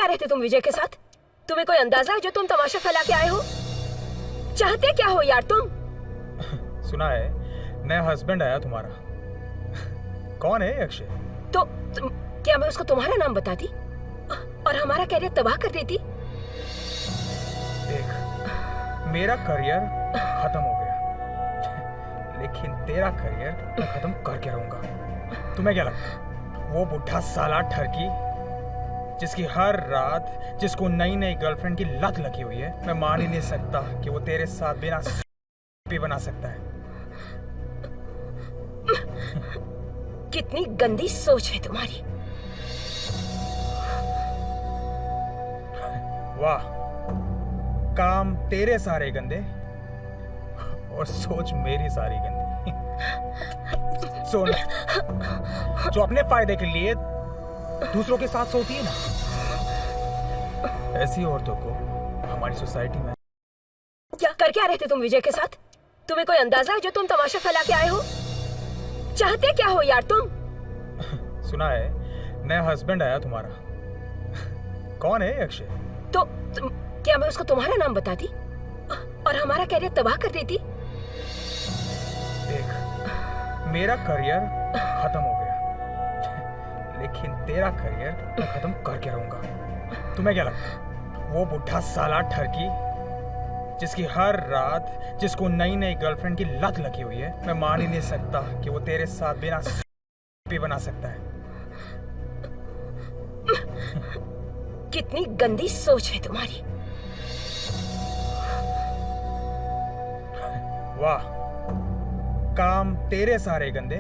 रहे थे तुम विजय के साथ? तुम्हें कोई अंदाजा है जो तुम तमाशा फैला के आए हो? चाहते क्या हो यार तुम? सुना है नया हस्बैंड आया तुम्हारा। कौन है अक्षय? तो क्या मैं उसको तुम्हारा नाम बताती और हमारा कैरियर तबाह कर देती? देख, मेरा करियर खत्म हो गया, लेकिन तेरा करियर मैं खत्म करके रहूंगा। तुम्हें क्या लगता है वो बुढ़ा साला ठरकी जिसकी हर रात जिसको नई नई गर्लफ्रेंड की लत लगी हुई है, मैं मान ही नहीं सकता कि वो तेरे साथ बिना भी बना सकता है। कितनी गंदी सोच है तुम्हारी। वाह, काम तेरे सारे गंदे और सोच मेरी सारी गंदी। सुन, जो अपने फायदे के लिए दूसरों के साथ सोती है ना, ऐसी औरतों को हमारी सोसाइटी में क्या रहे थे तुम विजय के साथ? तुम्हें कोई अंदाजा है जो तुम तमाशा फैला के आए हो? चाहते क्या हो यार तुम? सुना है नया हस्बैंड आया तुम्हारा। कौन है अक्षय? तो क्या मैं उसको तुम्हारा नाम बताती और हमारा कैरियर तबाह कर देती? देख, मेरा करियर खत्म हो गया, लेकिन तेरा करियर मैं खत्म करके रहूंगा। तुम्हें क्या लगता है वो बुढ़ा साला ठरकी जिसकी हर रात जिसको नई नई गर्लफ्रेंड की लत लगी हुई है, मैं मान ही नहीं सकता कि वो तेरे साथ बिना भी बना सकता है। कितनी गंदी सोच है तुम्हारी। वाह, काम तेरे सारे गंदे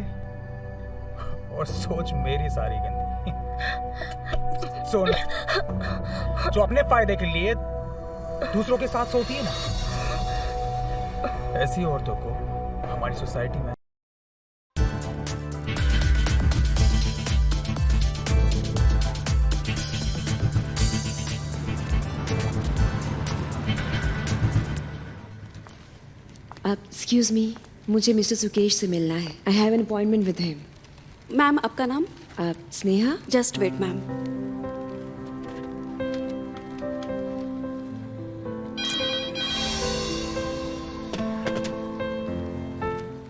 और सोच मेरी सारी गंदी। सुन, जो अपने फायदे के लिए दूसरों के साथ सोती है ना, ऐसी औरतों को हमारी सोसाइटी में एक्सक्यूज मी, मुझे मिस्टर सुकेश से मिलना है। I have an appointment with him. Ma'am आपका नाम? Sneha. Just wait ma'am.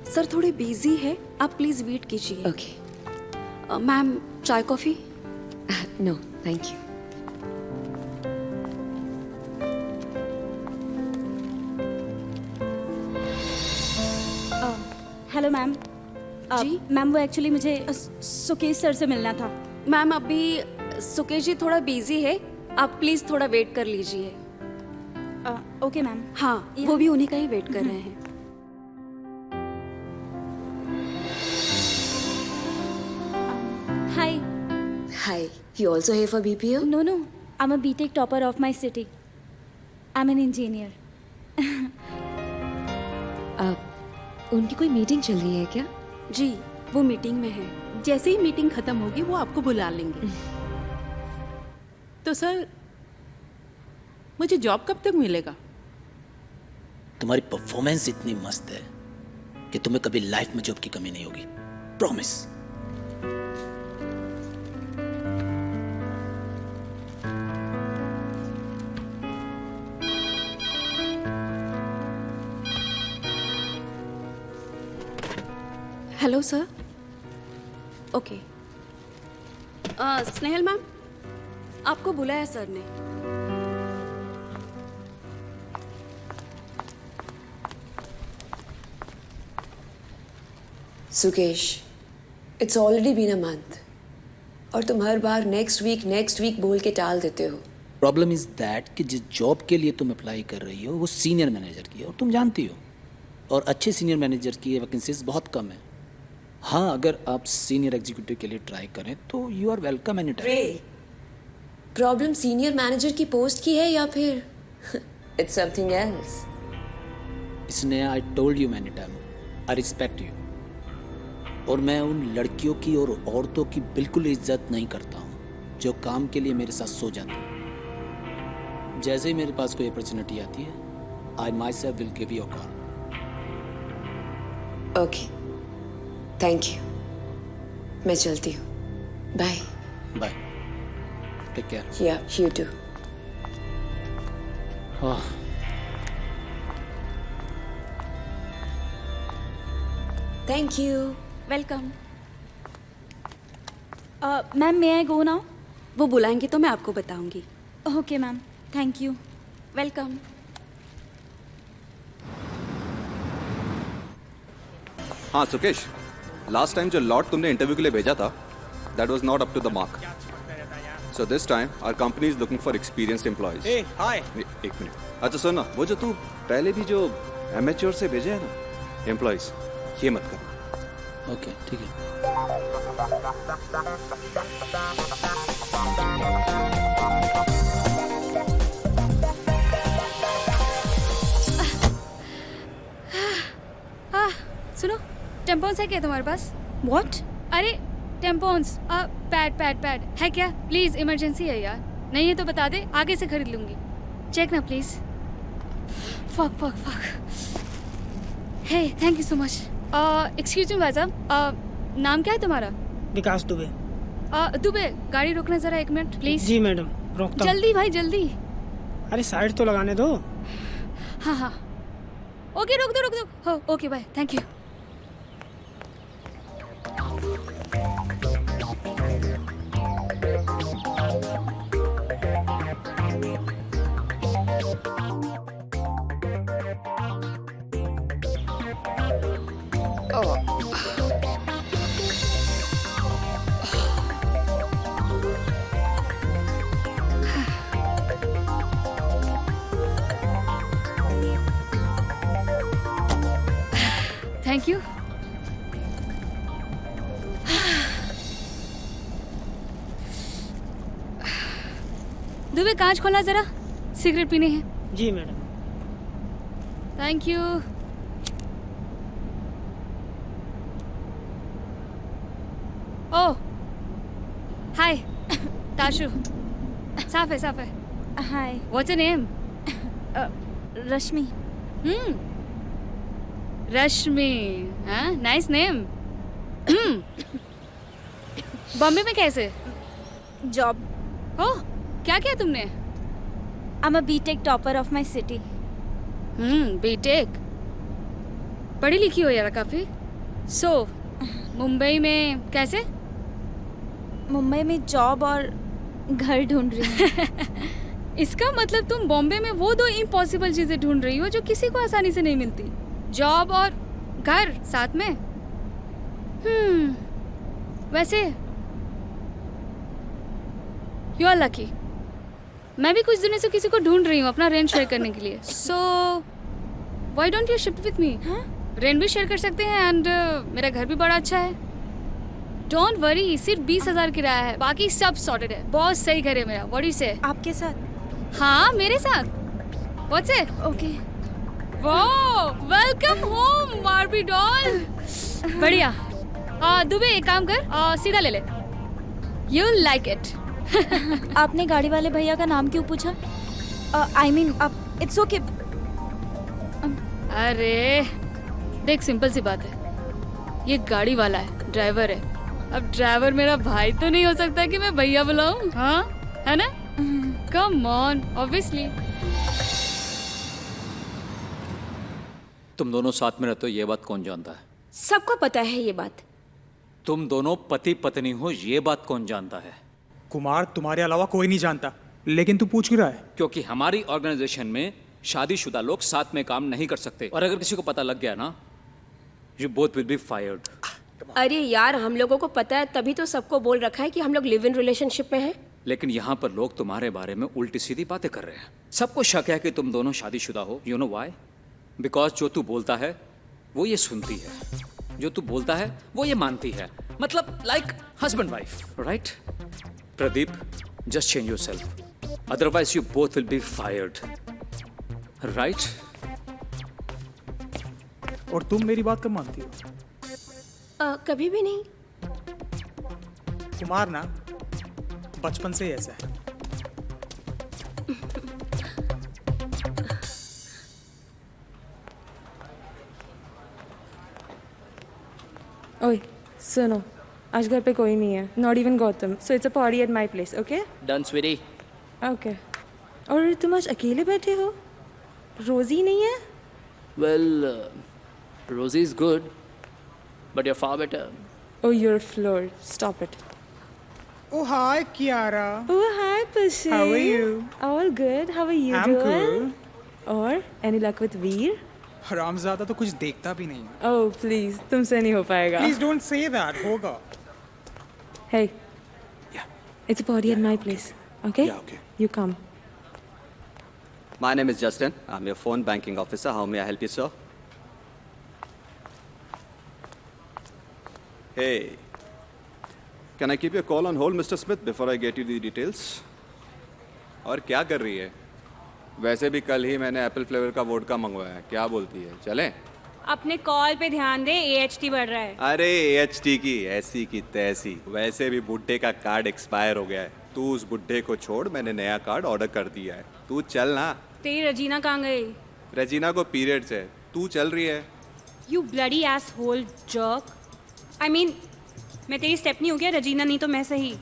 Sir थोड़े बिजी है, आप प्लीज वेट कीजिए। ओके। मैम चाय coffee? No thank you. Hello ma'am. जी मैम वो एक्चुअली मुझे सुकेश सर से मिलना था। मैम अभी सुकेश जी थोड़ा बिजी है, आप प्लीज थोड़ा वेट कर लीजिए। Okay ma'am. हाँ, वो भी उन्हीं का ही वेट कर रहे हैं। Hi. Hi, you also here for BPO? No no, I am a BTech topper of my city. I am an engineer. उनकी कोई मीटिंग चल रही है क्या? जी, वो मीटिंग में है। जैसे ही मीटिंग खत्म होगी वो आपको बुला लेंगे। तो सर, मुझे जॉब कब तक मिलेगा? तुम्हारी परफॉर्मेंस इतनी मस्त है कि तुम्हें कभी लाइफ में जॉब की कमी नहीं होगी, promise. Hello sir. Okay. Snehal ma'am, आपको बुलाया सर ने। Sukesh, it's already been a month और तुम हर बार नेक्स्ट वीक बोल के टाल देते हो। प्रॉब्लम इज दैट कि जिस जॉब के लिए तुम अप्लाई कर रही हो वो सीनियर मैनेजर की है और तुम जानती हो, और अच्छे सीनियर मैनेजर की वैकेंसीज बहुत कम है। हाँ, अगर आप सीनियर एग्जीक्यूटिव के लिए ट्राई करें तो you are welcome any time. Problem senior manager की पोस्ट की है या फिर इट्स समथिंग एल्स? इसने I told you many time, I respect you, और मैं उन लड़कियों की और औरतों की बिल्कुल इज्जत नहीं करता हूँ जो काम के लिए मेरे साथ सो जाती हैं। जैसे ही मेरे पास कोई अपॉर्चुनिटी आती है, I myself will give you a call. Okay, thank you. मैं चलती हूँ। Bye. Bye. Take care. Yeah, you too. Thank you. Welcome. Ma'am may I go now? वो बुलाएंगे तो मैं आपको बताऊंगी। Okay ma'am, thank you. Welcome. हाँ सुकेश, लास्ट टाइम जो लॉट तुमने इंटरव्यू के लिए भेजा था that was not up to the mark, so this time our company is looking for experienced employees. ए हाय। एक मिनट, अच्छा सुन ना, वो जो तू पहले भी जो एमेच्योर से भेजे हैं ना एम्प्लॉयज, ये मत कर। ओके ठीक है। सुनो, टेम्पोन्स है क्या तुम्हारे पास? व्हाट? अरे टेम्पोन्स, पैड पैड पैड है क्या? प्लीज इमरजेंसी है यार, नहीं है तो बता दे, आगे से खरीद लूंगी। चेक ना please. Fuck fuck fuck. Hey thank you so much. Excuse me भाई साहब, नाम क्या है तुम्हारा? विकास दुबे। दुबे, गाड़ी रोकना जरा 1 मिनट प्लीज। जी मैडम, रोकता हूँ। जल्दी भाई जल्दी। अरे साइड तो लगाने दो। हाँ हाँ ओके, रोक दो हो। Okay bye, thank you. Thank you. Dubey कांच खोलना जरा, सिगरेट पीने हैं। जी madam. Thank you. Oh hi Tashu. साफ है। Hi. What's your name? Rashmi. Rashmi, हाँ नाइस नेम। बॉम्बे में कैसे? जॉब। ओह क्या किया तुमने? I am a BTech topper of my city. BTech, पढ़ी लिखी हो यार काफी। सो मुंबई में कैसे? मुंबई में जॉब और घर ढूंढ रही हूँ। इसका मतलब तुम बॉम्बे में वो 2 इम्पॉसिबल चीजें ढूंढ रही हो जो किसी को आसानी से नहीं मिलती, जॉब और घर साथ में। वैसे यू आर लकी। मैं भी कुछ दिनों से किसी को ढूंढ रही हूँ अपना रेंट शेयर करने के लिए। सो why don't you shift with me? Rent भी शेयर कर सकते हैं एंड मेरा घर भी बड़ा अच्छा है। डोंट वरी, सिर्फ 20,000 किराया है, बाकी सब सॉर्टेड है। बहुत सही घर है मेरा। व्हाट डू यू से? आपके साथ? हाँ मेरे साथ। What's it? Okay. Wow, welcome home Barbie doll. बढ़िया। दुबे एक काम कर, सीधा ले ले। You like it. आपने गाड़ी वाले भैया का नाम क्यों पूछा? आई मीन आप, इट्स ओके। अरे देख, सिंपल सी बात है, ये गाड़ी वाला है, ड्राइवर है। अब ड्राइवर मेरा भाई तो नहीं हो सकता कि मैं भैया बुलाऊं, हाँ है ना? Come on, obviously. तुम दोनों साथ में रहते हो, ये बात कौन जानता है? सबको पता है ये बात। तुम दोनों पति पत्नी हो, ये बात कौन जानता है? कुमार, तुम्हारे अलावा कोई नहीं जानता, लेकिन तू पूछ क्यों रहा है? क्योंकि हमारी ऑर्गेनाइजेशन में शादीशुदा लोग साथ में काम नहीं कर सकते, और अगर किसी को पता लग गया ना, you both will be fired. अरे यार, हम लोगों को पता है, तभी तो सबको बोल रखा है कि हम लोग लिव इन रिलेशनशिप में हैं। लेकिन यहाँ पर लोग तुम्हारे बारे में उल्टी सीधी बातें कर रहे हैं। सबको शक है कि तुम दोनों शादीशुदा हो। You know why? बिकॉज जो तू बोलता है वो ये सुनती है, जो तू बोलता है वो ये मानती है। मतलब like husband wife, right? Pradeep, just change yourself, otherwise you both will be fired, right? और तुम मेरी बात कब मानती हो? कभी भी नहीं। कुमार ना बचपन से ही ऐसा है। ओए सुनो, आज घर पे कोई नहीं है, not even Gautam, so it's a party at my place, okay? Done sweetie. Okay. और तुम आज अकेले बैठे हो? रोजी नहीं है? Well, Rosie is good, but you are far better. Oh, you're floored. Stop it. Oh, hi, Kiara. Oh, hi, Pushi. How are you? All good. How are you I'm doing? और any luck with Veer? हरामज़ादा तो कुछ देखता भी नहीं है। Oh, please, तुमसे नहीं हो पाएगा। Please don't say that. होगा। Hey. Yeah. It's a party at my place. Okay? Yeah, okay. You come. My name is Justin. I'm your phone banking officer. How may I help you, sir? Hey. Can I keep your call on hold, Mr. Smith, before I get you the details? और क्या कर रही है? वैसे भी कल ही मैंने Apple flavour का वोडका मंगवाया है। क्या बोलती है? चलें? अपने कॉल पे ध्यान दे, AHT बढ़ रहा है। अरे AHT की ऐसी की तैसी। वैसे भी बुड्ढे का कार्ड एक्सपायर हो गया है। तू उस बुड्ढे को छोड़, मैंने नया कार्ड ऑर्डर कर दिया है। तू चल ना। तेरी रजीना कहाँ गई? रजीना को पीरियड्स है। तू चल रही है। You bloody asshole jerk. I mean, मैं तेरी स्टेपनी हो गया, रजीना नहीं तो मैं सही।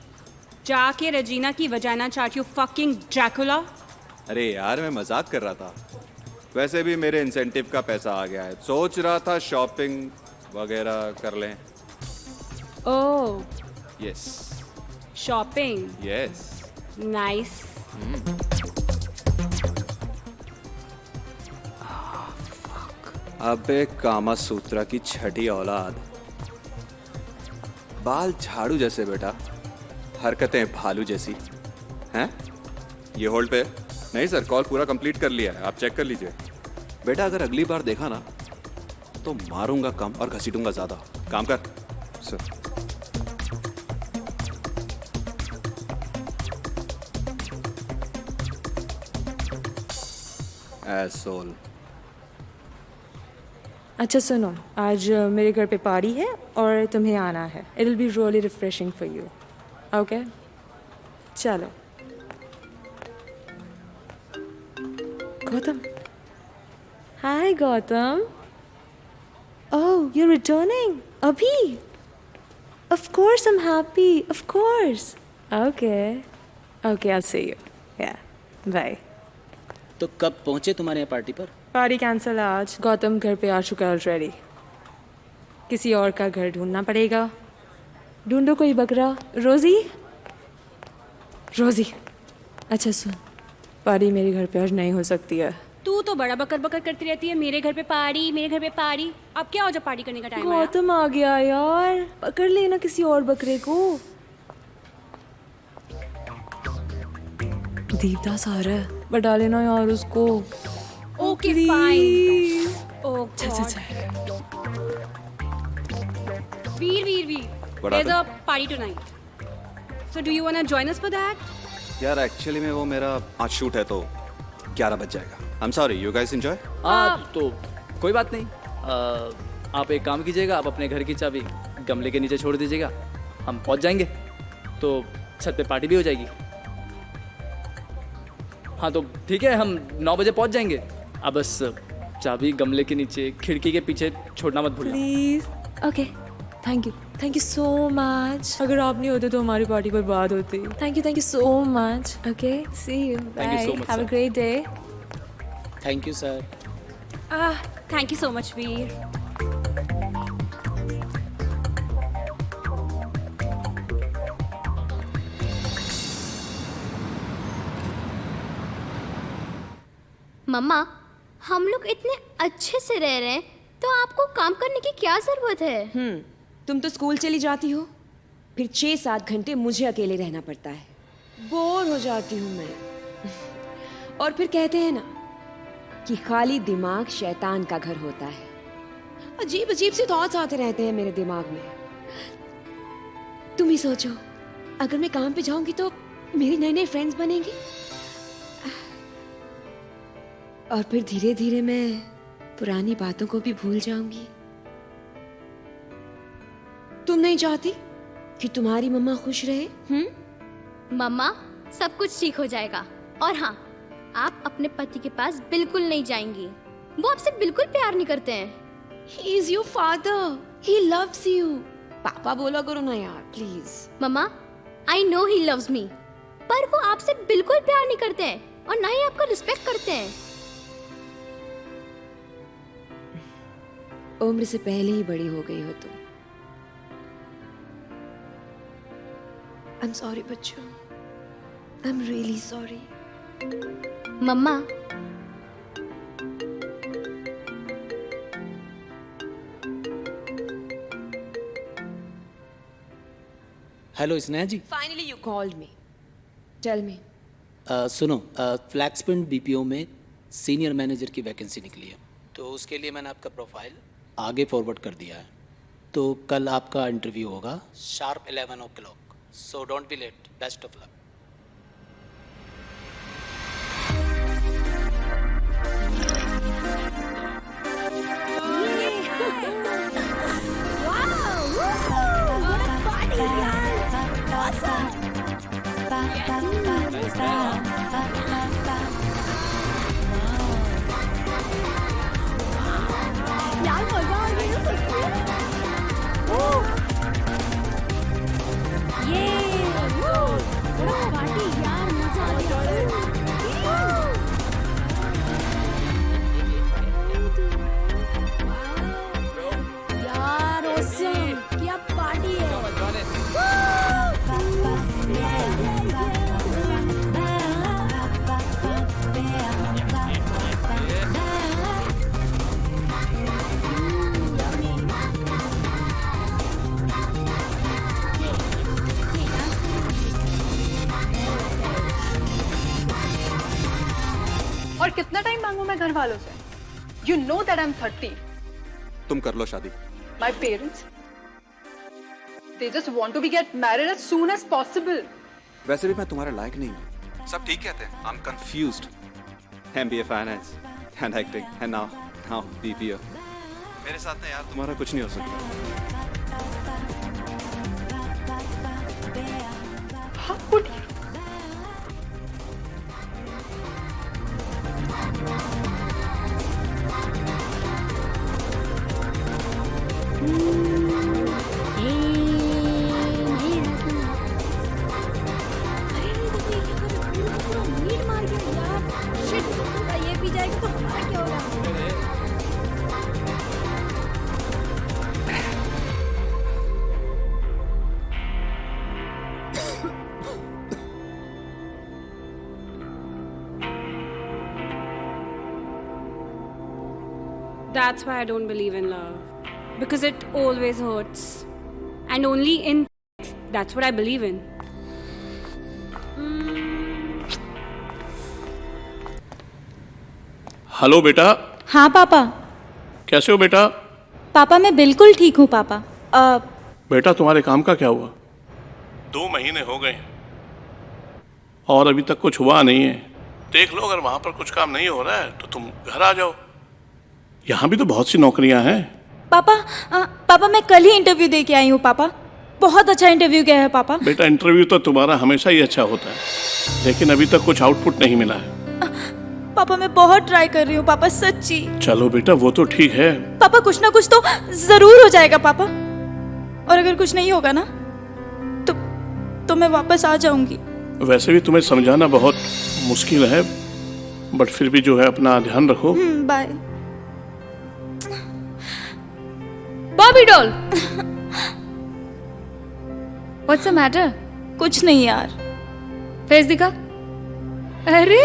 जाके रजीना की वजाना चाट, you fucking Dracula. अरे यार, मैं मजाक कर रहा था। वैसे भी मेरे इंसेंटिव का पैसा आ गया है। सोच रहा था शॉपिंग वगैरह कर लें। Oh, yes shopping. Yes. Nice. अबे कामा सूत्रा की छठी औलाद। बाल झाड़ू जैसे बेटा, हरकतें भालू जैसी हैं। ये होल्ड पे? नहीं सर, कॉल पूरा कंप्लीट कर लिया है, आप चेक कर लीजिए। बेटा अगर अगली बार देखा ना तो मारूंगा कम और घसीटूंगा ज्यादा। काम कर सर। एसोल। अच्छा सुनो, आज मेरे घर पे पार्टी है और तुम्हें आना है। It will be really refreshing for you, okay? चलो। गौतम। हाय गौतम। ओह, you're returning? अभी? Of course I'm happy. Of course. Okay. Okay, I'll see you. Yeah. Bye. तो कब पहुंचे तुम्हारे यहाँ पार्टी पर? पार्टी कैंसिल आज। गौतम घर पे आ चुका है ऑलरेडी। किसी और का घर ढूंढना पड़ेगा। ढूंढो कोई बकरा। रोजी? रोजी, अच्छा सुन, पार्टी मेरे घर पे आज नहीं हो सकती है। तू तो बड़ा बकर बकर करती रहती है, मेरे घर पे पार्टी, मेरे घर पे पार्टी। अब क्या हो जब पार्टी करने का टाइम आया? गौतम आ गया यार, पकड़ लेना किसी और बकरे को। देवदास आ रहा है, बता लेना यार उसको। Okay fine. ओह चल चल चल। वीर, there's a party tonight. So do you wanna join us for that? यार एक्चुअली में वो मेरा आज शूट है तो 11 बज जाएगा। I'm sorry, you guys enjoy? हाँ तो कोई बात नहीं। आप एक काम कीजिएगा, आप अपने घर की चाबी गमले के नीचे छोड़ दीजिएगा, हम पहुंच जाएंगे तो छत पे पार्टी भी हो जाएगी। हाँ तो ठीक है, हम 9 बजे पहुंच जाएंगे। अब बस चाबी गमले के नीचे खिड़की के पीछे छोड़ना मत भूलना। Please. Okay, thank you so much. अगर आप नहीं होते तो हमारी पार्टी बर्बाद होती। Thank you so much. Okay, see you, Thank you so bye, much, have a sir. Great day. Thank you sir. Thank you so much, Veer. मम्मा, हम लोग इतने अच्छे से रह रहे हैं तो आपको काम करने की क्या जरूरत है? तुम तो स्कूल चली जाती हो, फिर 6-7 घंटे मुझे अकेले रहना पड़ता है। बोर हो जाती हूँ मैं। और फिर कहते हैं ना कि खाली दिमाग शैतान का घर होता है। अजीब अजीब से थॉट्स आते रहते हैं मेरे दिमाग में। तुम ही सोचो, अगर मैं काम पे जाऊंगी तो मेरे नए नए फ्रेंड्स बनेंगे और फिर धीरे धीरे मैं पुरानी बातों को भी भूल जाऊंगी। तुम नहीं चाहती कि तुम्हारी मम्मा खुश रहे? मम्मा, सब कुछ ठीक हो जाएगा। और हाँ, आप अपने पति के पास बिल्कुल नहीं जाएंगी। वो आपसे बिल्कुल प्यार नहीं करते हैं। He is your father. He loves you. पापा बोला करो ना यार प्लीज। मम्मा, I know he loves me, पर वो आपसे बिल्कुल प्यार नहीं करते हैं और ना ही आपका रिस्पेक्ट करते हैं। उम्र से पहले ही बड़ी हो गई हो तुम। I'm sorry बच्चों, I'm really sorry। मम्मा, hello Sneha ji. Finally you called me। Tell me। सुनो, फ्लैक्सपिन बीपीओ में सीनियर मैनेजर की वैकेंसी निकली है, तो उसके लिए मैंने आपका प्रोफाइल आगे फॉरवर्ड कर दिया है। तो कल आपका इंटरव्यू होगा sharp 11 o'clock, so don't be late. Best of luck. और कितना टाइम मांगू मैं घर वालों से? You know that I'm 30. तुम कर लो शादी। My parents, they just want to be get married as soon as possible. वैसे भी मैं तुम्हारे लायक नहीं हूँ। सब ठीक कहते हैं। I'm confused. MBA Finance and acting and now BPO। मेरे साथ ना यार तुम्हारा कुछ नहीं हो सकता। How could you? ये पी जाएगा तो हमारा क्या होगा? That's why I don't believe in love. Because it always hurts. And only in that's what I believe in. Hello बेटा। हाँ पापा। कैसे हो बेटा? पापा मैं बिल्कुल ठीक हूँ पापा। बेटा तुम्हारे काम का क्या हुआ? 2 महीने हो गए और अभी तक कुछ हुआ नहीं है। देख लो, अगर वहाँ पर कुछ काम नहीं हो रहा है तो तुम घर आ जाओ। यहाँ भी तो बहुत सी नौकरियाँ हैं। पापा मैं कल ही इंटरव्यू दे के आई हूँ पापा। बहुत अच्छा इंटरव्यू गया है पापा। बेटा इंटरव्यू तो तुम्हारा हमेशा ही अच्छा होता है, लेकिन अभी तक कुछ आउटपुट नहीं मिला है। पापा मैं बहुत ट्राई कर रही हूँ पापा, सच्ची। चलो बेटा वो तो ठीक है। पापा कुछ ना कुछ तो जरूर हो जाएगा पापा, और अगर कुछ नहीं होगा ना तो मैं वापस आ जाऊंगी। वैसे भी तुम्हें समझाना बहुत मुश्किल है, बट फिर भी जो है अपना ध्यान रखो। Bye. Bobby doll. What's the matter? कुछ नहीं यार। फेस दिखा। अरे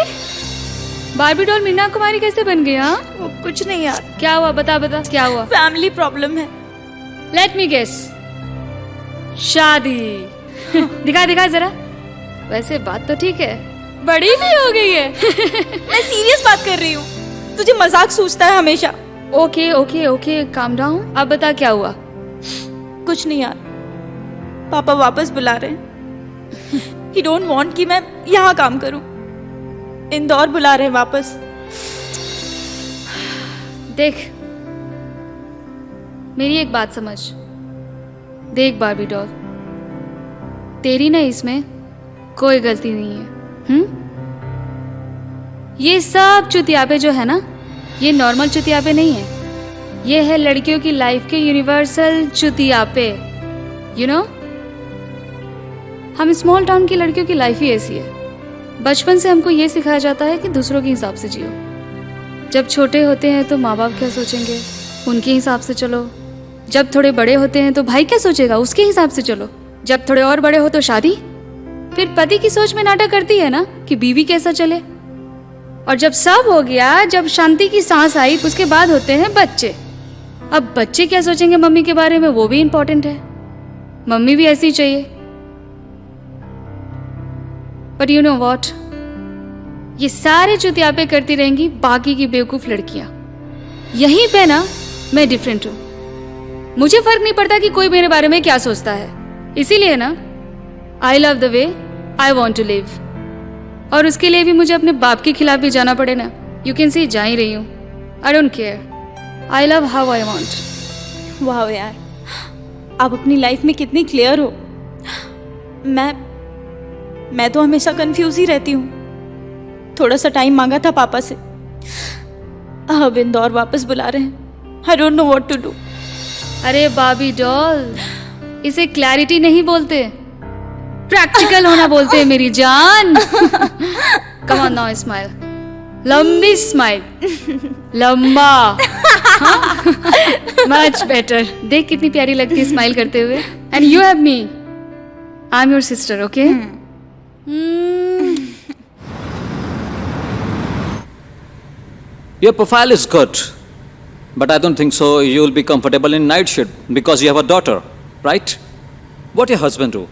बार्बी डॉल मीना कुमारी कैसे बन गई? हाँ वो कुछ नहीं यार। क्या हुआ? बता क्या हुआ? फैमिली प्रॉब्लम है। लेट मी गेस, शादी। दिखा जरा। वैसे बात तो ठीक है, बड़ी भी हो गई है। मैं सीरियस बात कर रही हूँ, तुझे मजाक सूझता है हमेशा। Okay calm down. अब बता क्या हुआ? कुछ नहीं यार, पापा वापस बुला रहे हैं। ही डोंट वांट कि मैं यहाँ काम करूं। इंदौर बुला रहे हैं वापस। देख मेरी एक बात समझ। देख बार्बी डॉल, तेरी ना इसमें कोई गलती नहीं है। ये सब चुतियापे जो है ना, ये नॉर्मल चुतियापे नहीं है, ये है लड़कियों की लाइफ के यूनिवर्सल चुतियापे। यू नो, हम स्मॉल टाउन की लड़कियों की लाइफ ही ऐसी है। बचपन से हमको ये सिखाया जाता है कि दूसरों के हिसाब से जियो। जब छोटे होते हैं तो माँ बाप क्या सोचेंगे, उनके हिसाब से चलो। जब थोड़े बड़े होते हैं तो भाई क्या सोचेगा, उसके हिसाब से चलो। जब थोड़े और बड़े हो तो शादी। फिर पति की सोच में नाटक करती है ना कि बीवी कैसा चले। और जब सब हो गया, जब शांति की सांस आई, उसके बाद होते हैं बच्चे। अब बच्चे क्या सोचेंगे मम्मी के बारे में, वो भी इंपॉर्टेंट है। मम्मी भी ऐसी चाहिए। बट यू नो व्हाट, ये सारे चुतियापे करती रहेंगी बाकी की बेवकूफ लड़कियां। यहीं पे ना मैं डिफरेंट हूं। मुझे फर्क नहीं पड़ता कि कोई मेरे बारे में क्या सोचता है। इसीलिए ना I love the way I want to live. और उसके लिए भी मुझे अपने बाप के खिलाफ भी जाना पड़े ना, यू कैन सी, जा ही रही हूँ। I don't care, I love how I want. वाह यार, आप अपनी लाइफ में कितनी क्लियर हो। मैं तो हमेशा कंफ्यूज ही रहती हूँ। थोड़ा सा टाइम मांगा था पापा से, अब इंदौर वापस बुला रहे हैं। I don't know what to do. अरे बाबी डॉल, इसे क्लैरिटी नहीं बोलते, प्रैक्टिकल होना बोलते हैं मेरी जान। कम ऑन नाउ, स्माइल, लंबी स्माइल, लंबा। Much better. देख कितनी प्यारी लगती है स्माइल करते हुए। And you have me, I am your sister, okay? Your profile is good, but I don't think so you'll be comfortable in night shift because you have a daughter, right? What your husband do?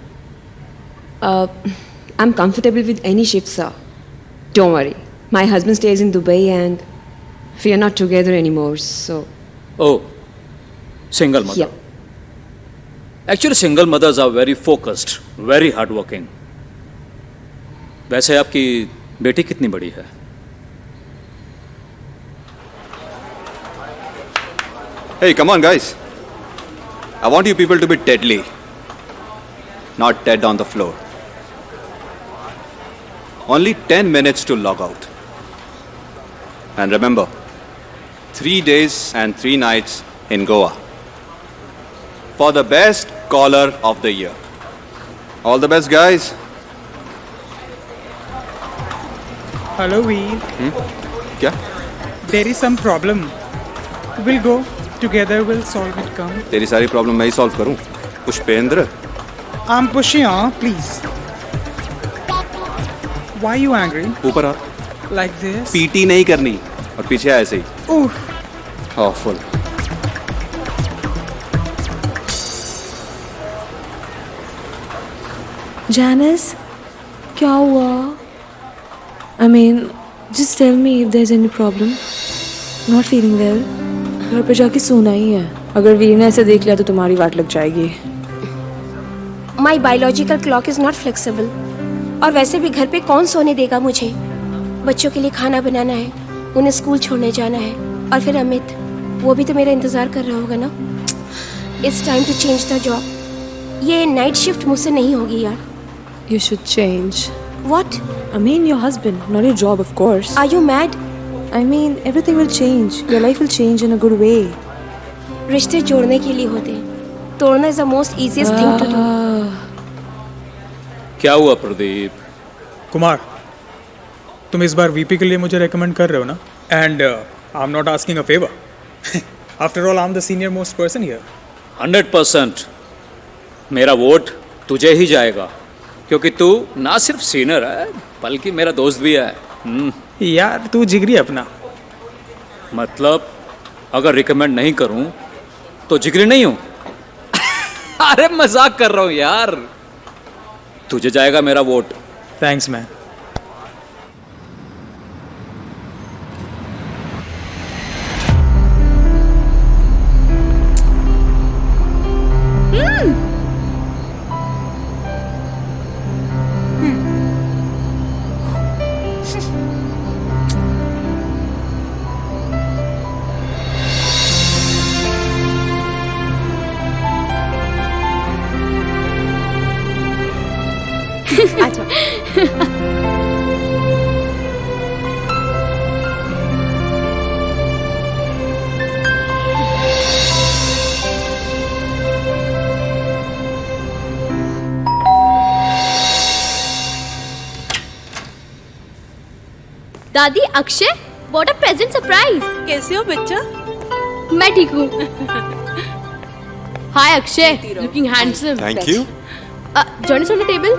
I'm comfortable with any shift, sir. Don't worry. My husband stays in Dubai and we are not together anymore, so... Oh, single mother. Yeah. Actually, single mothers are very focused, very hardworking. वैसे आपकी बेटी कितनी बड़ी है? Hey, come on, guys. I want you people to be deadly, not dead on the floor. Only 10 minutes to log out. And remember, 3 days and 3 nights in Goa. For the best caller of the year. All the best, guys. Hello, Veer. क्या? There is some problem. We'll go together. We'll solve it. Come. तेरी सारी problem मैं ही solve करूं? Pushpendra? I'm pushing on, please. Why are you angry? ऊपर आ। Like this? PT नहीं करनी और पीछे ऐसे ही। Oof. Awful. Janice, क्या हुआ? I mean, just tell me if there's any problem. Not feeling well. घर पे जाके सोना ही है। अगर वीर ने ऐसे देख लिया तो तुम्हारी वाट लग जाएगी। My biological clock is not flexible. और वैसे भी घर पे कौन सोने देगा मुझे? बच्चों के लिए खाना बनाना है, उन्हें स्कूल छोड़ने जाना है, और फिर अमित, वो भी तो मेरा इंतजार कर रहा होगा ना। It's time to change the job. ये नाइट शिफ्ट मुझसे नहीं होगी यार। You should change. What? I mean your husband, not your job, of course. Are you mad? I mean everything will change. Your life will change in a good way. रिश्ते जोड़ने के लिए होते हैं, तोड़ना is the most easiest thing to do. क्या हुआ प्रदीप? कुमार, तुम इस बार वीपी के लिए मुझे रेकमेंड कर रहे हो ना? And I am not asking a favour. After all I am the senior most person here. 100% मेरा वोट तुझे ही जाएगा, क्योंकि तू ना सिर्फ सीनियर है बल्कि मेरा दोस्त भी है। यार तू जिगरी अपना। मतलब अगर रिकमेंड नहीं करूं तो जिगरी नहीं हूं। अरे मजाक कर रहा हूं यार। तुझे जाएगा मेरा वोट। Thanks man. दादी, Akshay, what a present surprise. कैसे हो बच्चा? मैं ठीक हूँ। Hi Akshay, looking handsome. Thank you. Join us on the table.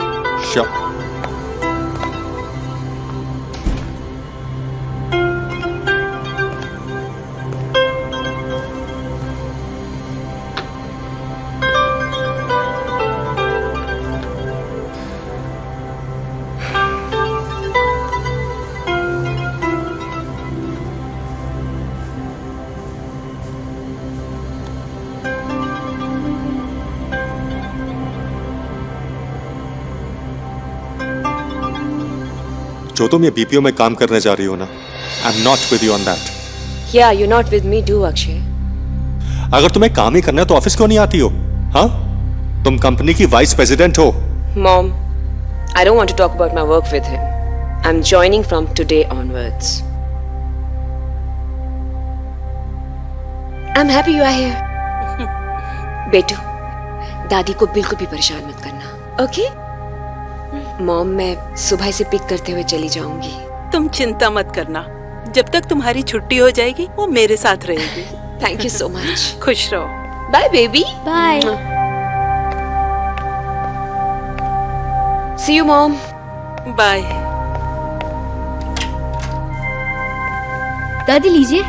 Sure. जो तुम ये बीपीओ में काम करने जा रही हो ना, I am not with you on that. Yeah you not with me too Akshay. अगर तुम्हें काम ही करना है तो ऑफिस क्यों नहीं आती हो? हाँ, तुम कंपनी की वाइस प्रेसिडेंट हो। Mom, I don't want to talk about my work with him. I am joining from today onwards. I am happy you are here. बेटू, दादी को बिल्कुल भी परेशान मत करना, ओके? मॉम, मैं सुबह से पिक करते हुए चली जाऊंगी। तुम चिंता मत करना, जब तक तुम्हारी छुट्टी हो जाएगी वो मेरे साथ रहेगी। Thank you so much. खुश रहो। Bye baby. Bye. See you mom. Bye. दादी लीजिए।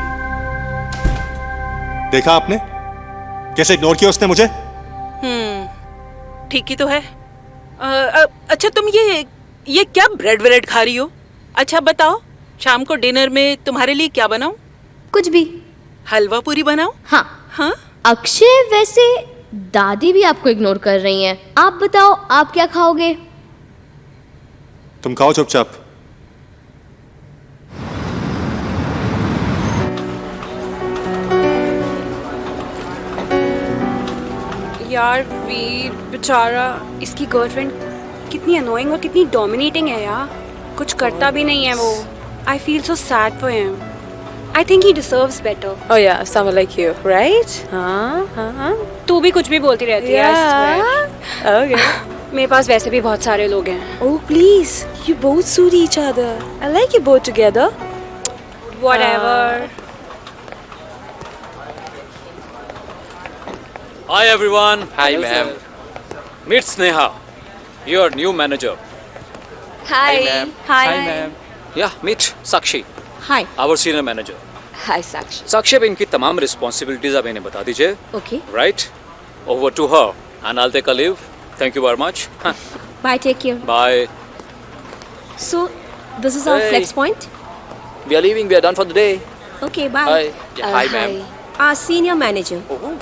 देखा आपने कैसे इग्नोर किया उसने मुझे? ठीक ही तो है। अच्छा तुम ये क्या ब्रेड व्रेड खा रही हो? अच्छा बताओ, शाम को डिनर में तुम्हारे लिए क्या बनाऊं? कुछ भी। हलवा पूरी बनाऊं? हाँ। हाँ? अक्षय, वैसे दादी भी आपको इग्नोर कर रही हैं। आप बताओ, आप क्या खाओगे? तुम खाओ चुपचाप। यार वीर बेचारा, इसकी गर्लफ्रेंड कितनी अनोइंग और कितनी डोमिनेटिंग है यार। कुछ करता भी नहीं है वो। I feel so sad for him. I think he deserves better. Oh yeah, someone like you, right? हाँ। तू भी कुछ भी बोलती रहती है। Yeah. Okay. मेरे पास वैसे भी बहुत सारे लोग हैं। Oh please, you both suit each other. I like you both together. Whatever. Hi everyone. Hi ma'am. Meet Sneha, your new manager. Hi. Hi ma'am. Yeah, meet Sakshi. Hi. Our senior manager. Hi Sakshi. साक्षी, अब इनकी तमाम responsibilities आप इन्हें बता दीजिए। Okay. Right? Over to her and I'll take a leave. Thank you very much. Bye, take care. Bye. So, this is our Hey. flex point. We are leaving. We are done for the day. Okay, bye. Bye. Yeah, hi ma'am. Our senior manager,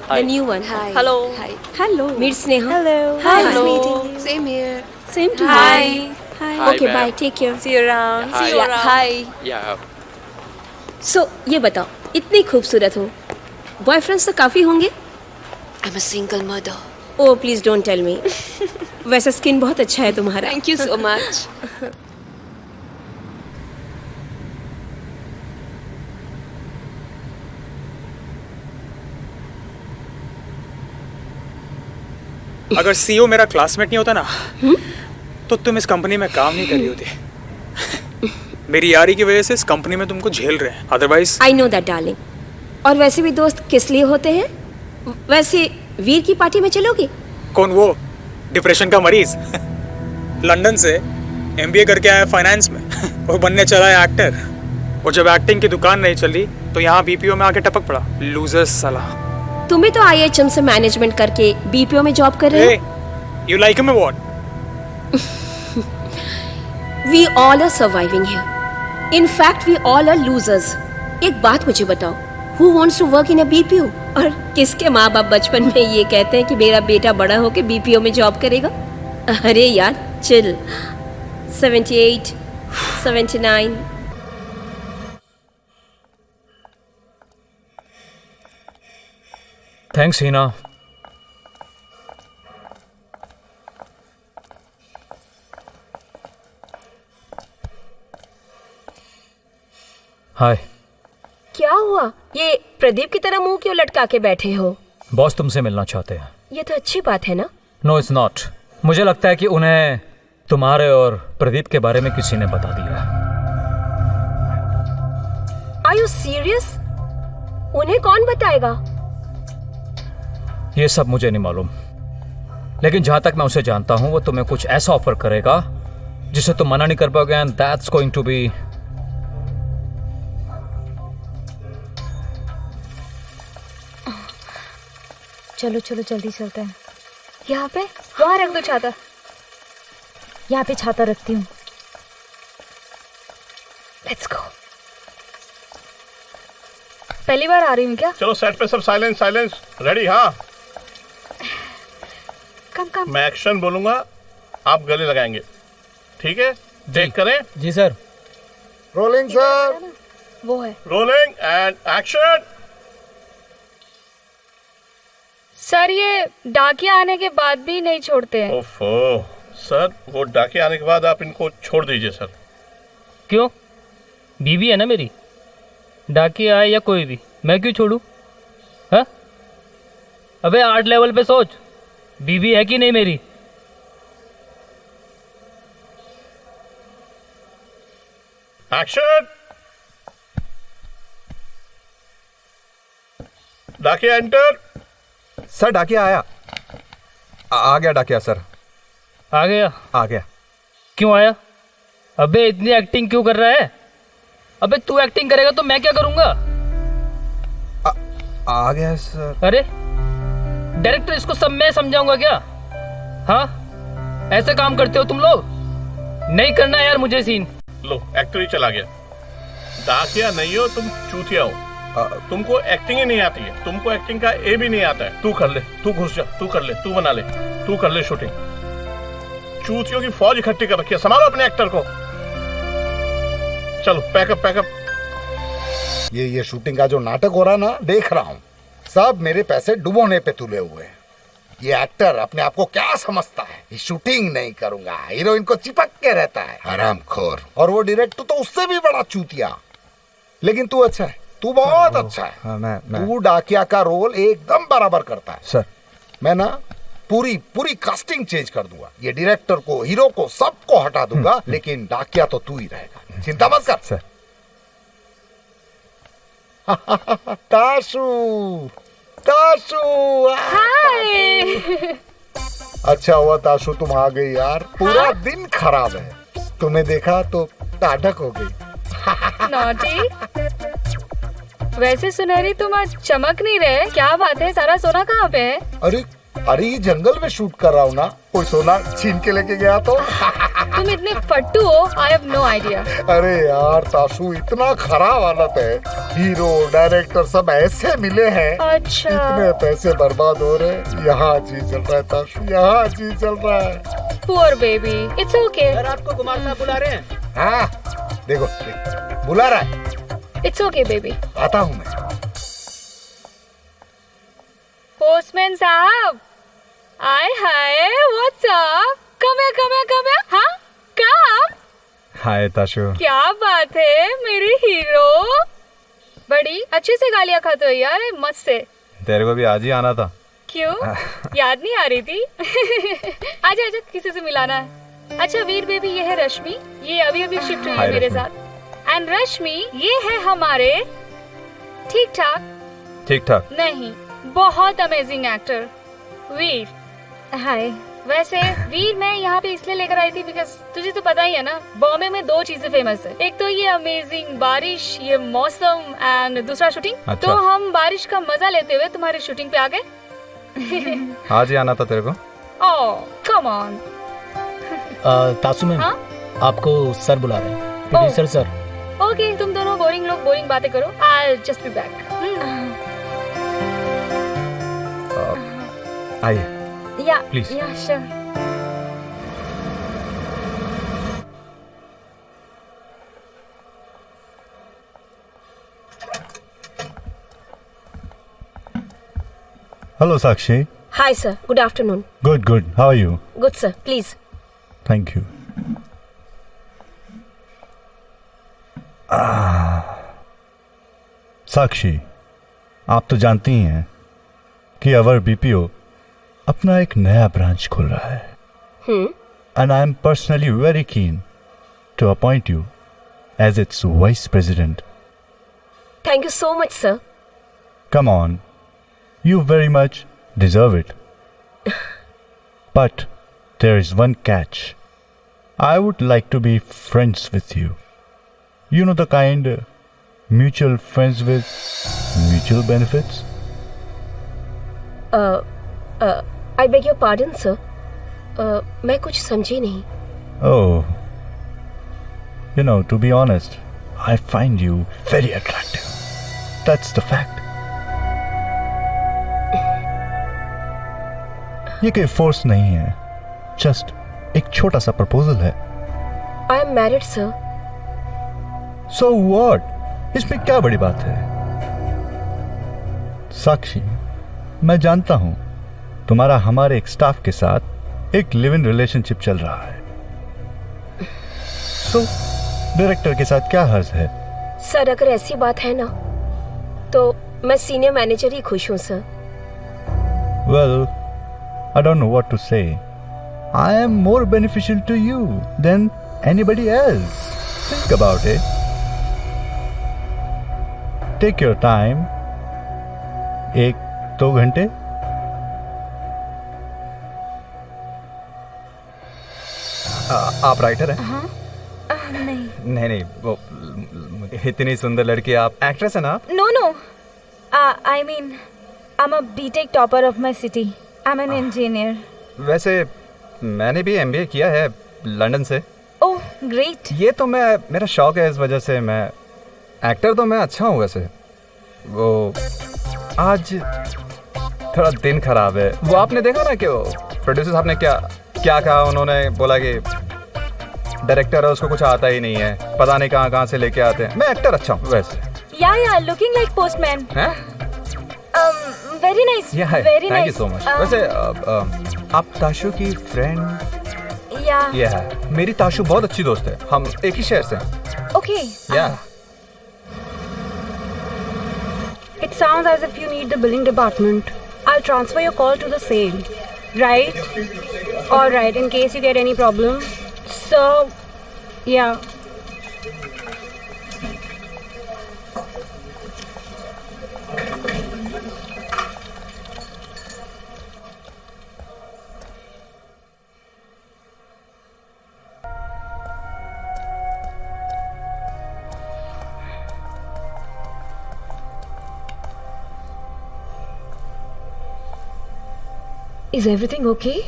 Hi. the new one. Hi. Hello. Hi. Hello. Meet Sneha. Hello. Hi. Nice meeting you. Same here. Same to Hi. you. Hi. Okay, ma'am. bye. Take care. See you around. Hi. See you around. Hi. Yeah. So, ये बताओ, इतनी खूबसूरत हो, boyfriends तो काफी होंगे? I'm a single mother. Oh, please don't tell me. वैसे skin बहुत अच्छा है तुम्हारा। Thank you so much. अगर सीईओ मेरा क्लासमेट नहीं होता ना, तो तुम इस कंपनी में काम नहीं कर रही होती। मेरी यारी की वजह से इस कंपनी में तुमको झेल रहे हैं, otherwise. I know that, darling. और वैसे भी दोस्त किस लिए होते हैं? वैसे वीर की पार्टी में चलोगे? कौन वो डिप्रेशन का मरीज? लंदन से एमबीए करके आया फाइनेंस में और बनने चला है एक्टर। और जब एक्टिंग की दुकान नहीं चली तो यहाँ बीपीओ में आके टपक पड़ा। लूजर साला। तुम्हें तो आईएचएम से मैनेजमेंट करके बीपीओ में जॉब कर रहे हो। You like him or what? We all are surviving here. In fact, we all are losers. एक बात मुझे बताओ, Who wants to work in a BPO? और किसके माँ बाप बचपन में ये कहते हैं कि मेरा बेटा बड़ा होकर बीपीओ में जॉब करेगा? अरे यार, चिल। 78, 79. Thanks, Hina. हाय। क्या हुआ? ये प्रदीप की तरह मुंह क्यों लटका के बैठे हो? बॉस तुमसे मिलना चाहते हैं। ये तो अच्छी बात है ना? No it's not. मुझे लगता है कि उन्हें तुम्हारे और प्रदीप के बारे में किसी ने बता दिया। Are you serious? उन्हें कौन बताएगा? ये सब मुझे नहीं मालूम, लेकिन जहां तक मैं उसे जानता हूं वो तुम्हें कुछ ऐसा ऑफर करेगा जिसे तुम मना नहीं कर पाओगे, and that's going to be चलो चलो जल्दी चलते हैं। यहाँ पे वहाँ रख दो छाता। यहाँ पे छाता रखती हूँ। Let's go. पहली बार आ रही हूँ क्या? चलो सेट पे सब साइलेंस साइलेंस। रेडी? हाँ। कम। मैं एक्शन बोलूंगा, आप गले लगाएंगे, ठीक है? टेक करें? जी सर। Rolling sir. वो है। Rolling and action. सर ये डाकिया आने के बाद भी नहीं छोड़ते हैं। ओफो सर, वो डाके आने के बाद आप इनको छोड़ दीजिए सर। क्यों? बीवी है ना मेरी, डाकिया आए या कोई भी, मैं क्यों छोड़ू? हाँ? अबे 8 लेवल पे सोच, बीवी है कि नहीं मेरी? एक्शन। डाकिया एंटर। सर डाकिया आया। आ गया डाकिया सर। आ गया। क्यों आया? अबे इतनी एक्टिंग क्यों कर रहा है? अबे तू एक्टिंग करेगा तो मैं क्या करूंगा? आ गया सर। अरे डायरेक्टर, इसको सब मैं समझाऊंगा क्या? हाँ, ऐसे काम करते हो तुम लोग? नहीं करना यार मुझे सीन। लो एक्टर ही चला गया। डाकिया नहीं हो तुम, चूतिया हो। तुमको एक्टिंग ही नहीं आती है, तुमको एक्टिंग का ए भी नहीं आता है। तू कर ले, तू घुस जा, तू कर ले, तू बना ले, तू कर ले शूटिंग। चूतियों की फौज इकट्ठी कर रखी है, संभालो अपने एक्टर को। चलो पैकअप। ये शूटिंग का जो नाटक हो रहा ना, देख रहा हूँ, सब मेरे पैसे डुबोने पे तुले हुए हैं। ये एक्टर अपने आप को क्या समझता है? ये शूटिंग नहीं करूंगा, हीरोइन को चिपक के रहता है, हरामखोर। और वो डायरेक्टर तो उससे भी बड़ा चूतिया। लेकिन तू अच्छा है, तू बहुत अच्छा है। हाँ, मैं तू डाकिया का रोल एकदम बराबर करता है सर। मैं ना पूरी कास्टिंग चेंज कर दूंगा। ये डायरेक्टर को, हीरो को, सबको हटा दूंगा, लेकिन डाकिया तो तू ही रहेगा। चिंता मत कर सर। ताशु हाय। अच्छा हुआ ताशु तुम आ गई यार, पूरा दिन खराब है। तुम्हें देखा तो टाढक हो गई। नॉटी, वैसे सुनहरी तुम आज चमक नहीं रहे, क्या बात है? सारा सोना कहाँ पे है? अरे ये जंगल में शूट कर रहा हूँ ना, कोई सोना छीन के लेके गया तो। तुम इतने फट्टू हो, आई हैव नो आइडिया। अरे यार ताशु, इतना खराब हालत है, हीरो डायरेक्टर सब ऐसे मिले हैं। अच्छा। इतने पैसे बर्बाद हो रहे, यहाँ जी चल रहा है ताशु, यहाँ जी चल रहा है। Poor baby, it's okay. Sir आपको कुमार साहब बुला रहे हैं। हाँ देखो, बुला रहा है। इट्स ओके बेबी, आता हूँ मैं। पोस्टमैन साहब, आए हाय, व्हाट्स अप? कम है। हाँ, कम। हाय ताशु। क्या बात है मेरे हीरो, बड़ी अच्छे से गालियाँ खाते हो यार, मस्त से। तेरे को भी आज ही आना था। क्यों? याद नहीं आ रही थी? आजा, किसी से मिलाना है। अच्छा वीर बेबी, ये है रश्मि, ये अभी शिफ्ट हुई है मेरे साथ। एंड रश्मि, ये है हमारे ठीक ठाक नहीं, बहुत अमेजिंग एक्टर वीर। हाय। वैसे वीर मैं यहाँ पे इसलिए लेकर आई थी बिकॉज तुझे तो पता ही है ना, बॉम्बे में 2 चीजें फेमस है। एक तो ये अमेजिंग बारिश, ये मौसम, एंड दूसरा शूटिंग। अच्छा। तो हम बारिश का मजा लेते हुए तुम्हारी शूटिंग पे आ गए। आज ही आना था तेरे को। ओह कम ऑन। तासु मैम, हाँ? आपको सर बुला रहे हैं, प्रोड्यूसर सर। ओके, तुम दोनों बोरिंग लोग बोरिंग बातें करो, आई जस्ट बी बैक। आइए प्लीज। या sure. Hello, Sakshi. Hi, sir. Good afternoon. Good. How are you? Good, sir. Please. Thank you. साक्षी, आप तो जानती ही हैं कि अवर बीपीओ अपना एक नया ब्रांच खोल रहा है। And I am personally very keen to appoint you as its vice president. Thank you so much sir. Come on, you very much deserve it. But there is one catch. I would like to be friends with you. You know the kind mutual friends with mutual benefits? I beg your pardon sir. मैं कुछ समझी नहीं। Oh, you know, to be honest, I find you very attractive. That's the fact. ये कोई force नहीं है, just एक छोटा सा प्रपोजल है। I am married sir. So what? इसमें क्या बड़ी बात है? साक्षी, मैं जानता हूं तुम्हारा हमारे एक स्टाफ के साथ एक लिव इन रिलेशनशिप चल रहा है। So, डायरेक्टर के साथ क्या हर्ज है? सर अगर ऐसी बात है ना तो मैं सीनियर मैनेजर ही खुश हूँ sir. Well, I don't know what to say. I am more beneficial to you than anybody else. Think about it. Take your time. 1-2 घंटे। आप राइटर हैं? हाँ नहीं नहीं, वो इतनी सुंदर लड़की, आप एक्ट्रेस है ना? No no I mean I am a BTech topper of my city. I am an engineer. वैसे मैंने भी एमबीए किया है लंदन से। Oh great. ये तो मेरा शौक है, इस वजह से मैं एक्टर तो मैं अच्छा हूँ। वैसे वो आज थोड़ा दिन खराब है। वो आपने देखा ना कि वो प्रोड्यूसर साहब ने क्या कहा? उन्होंने बोला कि डायरेक्टर है उसको कुछ आता ही नहीं है, पता नहीं कहाँ से लेके आते हैं। मैं एक्टर अच्छा हूँ वैसे। या looking like postman. Very nice, very nice. Thank you so much. वैसे आप ताशु की फ्रेंड? या है, मेरी ताशु बहुत अच्छी दोस्त है, हम एक ही शहर से हैं। ओके। या It sounds as if you need the billing department. I'll transfer your call to the same. Right? All right, in case you get any problem. So, yeah. Is everything okay?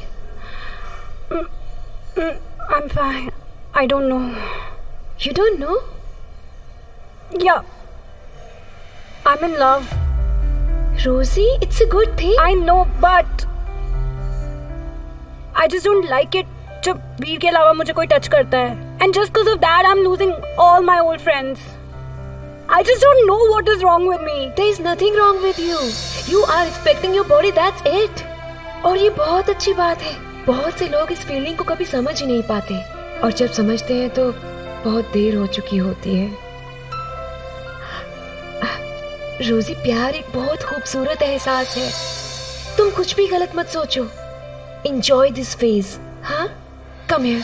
I'm fine. I don't know. You don't know? Yeah. I'm in love. Rosie, it's a good thing. I know, but I just don't like it जब वीर के अलावा मुझे कोई touch करता है. And just because of that, I'm losing all my old friends. I just don't know what is wrong with me. There is nothing wrong with you. You are respecting your body, that's it. और ये बहुत अच्छी बात है। बहुत से लोग इस फीलिंग को कभी समझ ही नहीं पाते, और जब समझते हैं तो बहुत देर हो चुकी होती है। रोजी, प्यार एक बहुत खूबसूरत एहसास है। तुम कुछ भी गलत मत सोचो। Enjoy this phase. हाँ? Come here.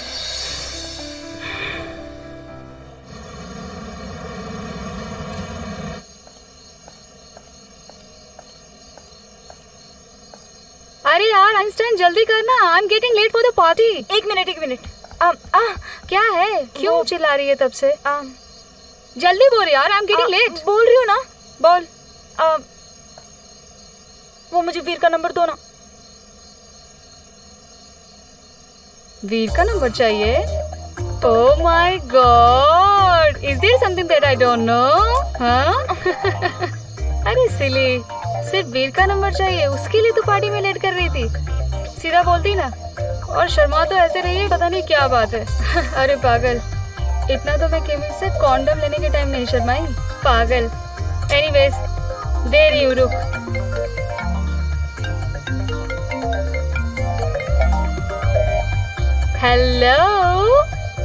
अरे यार आइंस्टाइन, जल्दी करना, I am getting late for the party. एक मिनट। क्या है? क्यों चिल्ला रही है तब से? जल्दी बोल यार, आई एम गेटिंग लेट। बोल रही हूँ ना, बोल। वो मुझे वीर का नंबर दो ना। वीर का नंबर चाहिए? Oh my god, is there something that I don't know? हाँ? अरे सिली, सिर्फ वीर का नंबर चाहिए, उसके लिए तो पार्टी में लेट कर रही थी। सीधा बोलती ना, और शर्मा तो ऐसे रही है, पता नहीं क्या बात है। अरे पागल, इतना तो मैं केमिस्ट से कॉन्डम लेने के टाइम नहीं शर्माई, पागल। एनीवेज, देर यू रुक। Hello,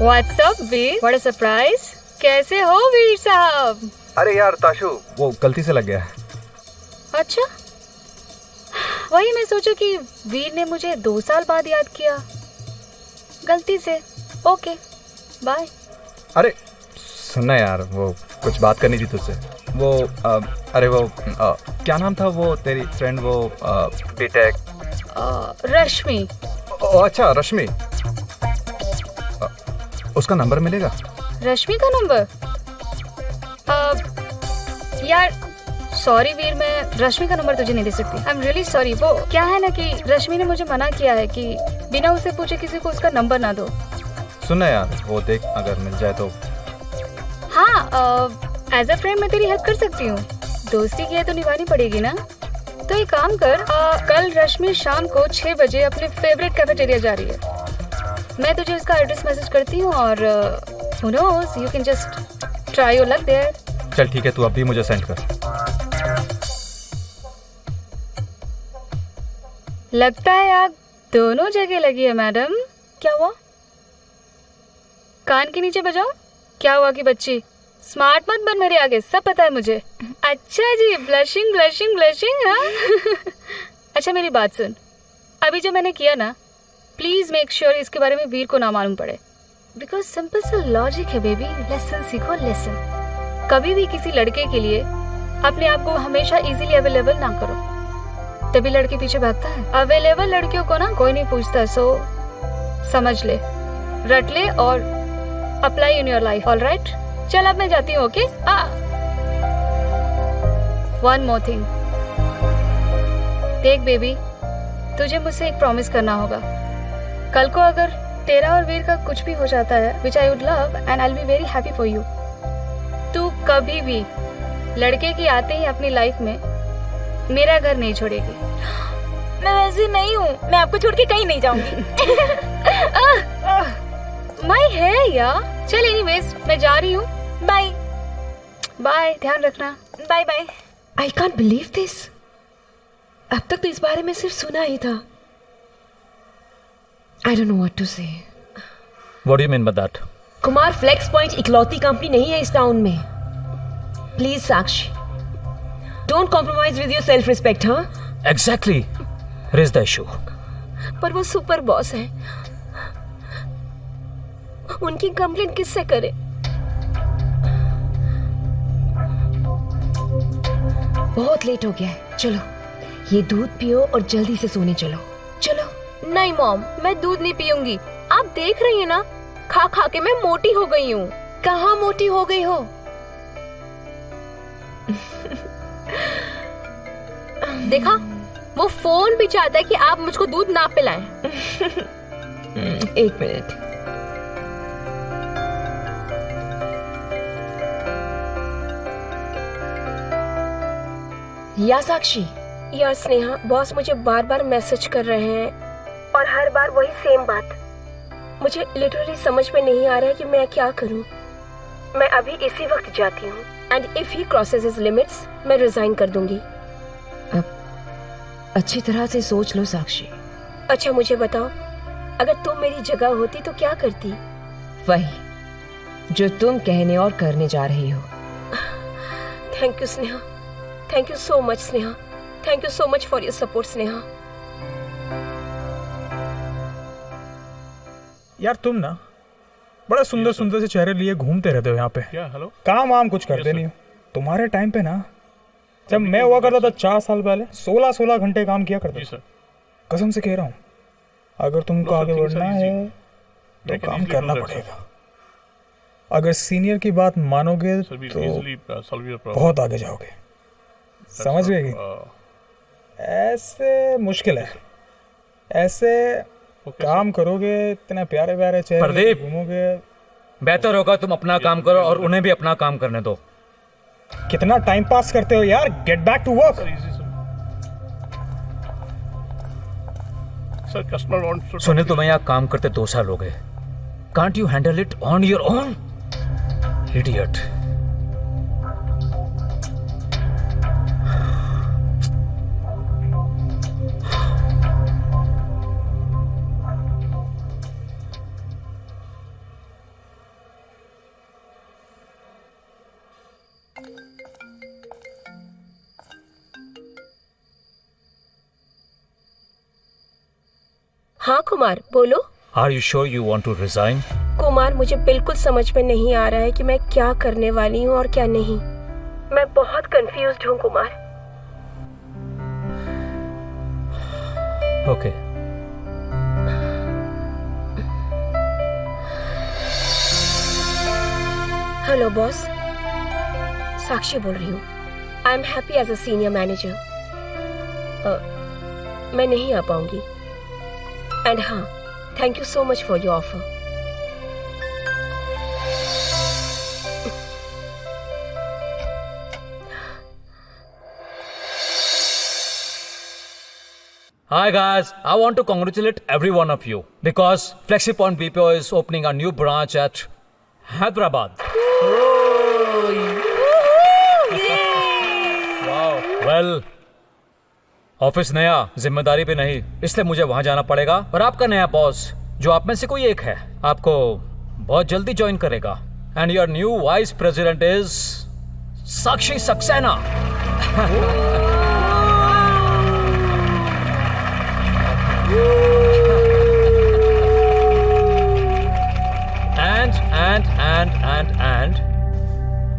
what's up Veer? What a surprise. कैसे हो वीर साहब? अरे यार ताशु, वो गलती से लग गया। अच्छा, वही मैं सोचा कि वीर ने मुझे 2 साल बाद याद किया, गलती से। Okay, bye. अरे सुनना यार, वो कुछ बात करनी थी तुझसे। वो अरे वो क्या नाम था वो तेरी फ्रेंड, वो बीटेक? रश्मि। अच्छा रश्मि, उसका नंबर मिलेगा? रश्मि का नंबर? यार सॉरी वीर, मैं रश्मि का नंबर तुझे नहीं दे सकती। I am really sorry. वो क्या है ना कि रश्मि ने मुझे मना किया है कि बिना उसे पूछे किसी को उसका नंबर ना दो। सुनना यार, वो देख अगर मिल जाए तो। हाँ, एज अ फ्रेंड मैं तेरी हेल्प कर सकती हूँ। दोस्ती की है तो निभानी पड़ेगी ना। तो एक काम कर, कल रश्मि शाम को 6 बजे अपने फेवरेट कैफेटेरिया जा रही है। मैं तुझे उसका एड्रेस मैसेज करती हूँ और who knows, you can just try your luck there. चल ठीक है, तू अभी मुझे सेंड कर। लगता है आग दोनों जगह लगी है मैडम। क्या हुआ? कान के नीचे बजाओ। क्या हुआ कि बच्ची? स्मार्ट मत बन मेरे आगे, सब पता है मुझे। अच्छा जी, ब्लशिंग ब्लशिंग ब्लशिंग। हाँ अच्छा मेरी बात सुन, अभी जो मैंने किया ना, प्लीज मेक श्योर इसके बारे में वीर को ना मालूम पड़े। बिकॉज सिंपल सा लॉजिक है बेबी, लेसन सीखो लेसन। कभी भी किसी लड़के के लिए अपने आप को हमेशा इजीली अवेलेबल ना करो, तभी लड़के पीछे भागता है। अवेलेबल लड़कियों को ना कोई नहीं पूछता, सो समझ ले, रट ले और apply in your life. Alright, चल अब मैं जाती हूँ। Okay, one more thing. देख बेबी, तुझे मुझसे एक प्रॉमिस करना होगा। कल को अगर तेरा और वीर का कुछ भी हो जाता है, which I would love and I will be very happy for you, तू कभी भी लड़के के आते ही अपनी लाइफ में मेरा घर नहीं छोड़ेगी। मैं वैसी नहीं हूँ, मैं आपको छोड़ के कहीं नहीं जाऊंगी। माय है यार। चल एनीवेज, मैं जा रही हूँ। बाय बाय, ध्यान रखना। Bye bye. I can't believe this. अब तक तो इस बारे में सिर्फ सुना ही था। I don't know what to say. What do you mean by that? Kumar flex point इकलौती कंपनी नहीं है इस टाउन में। Please Sakshi, don't compromise with your self respect. हाँ Exactly. Here is the issue. पर वो सुपर बॉस है, उनकी कंप्लेंट किससे करे? बहुत लेट हो गया है, चलो ये दूध पियो और जल्दी से सोने चलो। चलो। नहीं मॉम, मैं दूध नहीं पीऊंगी। आप देख रही हैं ना, खा खा के मैं मोटी हो गई हूँ। कहाँ मोटी हो गई हो? देखा, वो फोन भी चाहता है कि आप मुझको दूध ना पिलाएं। एक मिनट। या साक्षी? यार स्नेहा, बॉस मुझे बार बार मैसेज कर रहे हैं और हर बार वही सेम बात। मुझे लिटरली समझ में नहीं आ रहा है कि मैं क्या करूं। मैं अभी इसी वक्त जाती हूँ and if he crosses his limits, मैं रिजाइन कर दूंगी। अब अच्छी तरह से सोच लो साक्षी। अच्छा मुझे बताओ, अगर तुम मेरी जगह होती तो क्या करती? वही जो तुम कहने और करने जा रही हो। Thank you Sneha, thank you so much Sneha, thank you so much for your support Sneha. यार तुम ना बड़ा सुंदर सुंदर से चेहरे लिए घूमते रहते हो यहाँ पे। क्या? हेलो? काम वाम कुछ करते नहीं हो। तुम्हारे टाइम पे ना, जब मैं हुआ करता था 4 साल पहले, 16-16 घंटे काम किया करता था। कसम से कह रहा हूँ, अगर तुमको आगे बढ़ना है तो काम करना पड़ेगा। अगर सीनियर की बात मानोगे तो बहुत आगे जाओगे, समझ गए? ऐसे मुश्किल है, ऐसे काम करोगे, इतने प्यारे प्यारे चेहरे प्रदीप, घूमोगे। बेहतर होगा तुम अपना काम करो और उन्हें भी अपना काम करने दो। कितना टाइम पास करते हो यार, गेट बैक टू वर्क। सुने, तुम्हें यहाँ काम करते 2 साल हो गए। Can't you handle it on your own? Idiot. हाँ कुमार, बोलो। Are you sure you want to resign? Kumar, मुझे बिल्कुल समझ में नहीं आ रहा है कि मैं क्या करने वाली हूँ और क्या नहीं। मैं बहुत कंफ्यूज्ड हूँ Kumar. Okay. Hello boss, Sakshi बोल रही हूँ। I am happy as a senior manager. मैं नहीं आ पाऊंगी। एंड हाँ, thank you so much for your offer. Hi guys, I want to congratulate every one of you because FlexiPoint BPO is opening a new branch at Hyderabad. Wow. Well, office नया, जिम्मेदारी भी नहीं, इसलिए मुझे वहां जाना पड़ेगा। और आपका नया बॉस, जो आप में से कोई एक है, आपको बहुत जल्दी ज्वाइन करेगा। And your new vice president is Sakshi Saxena.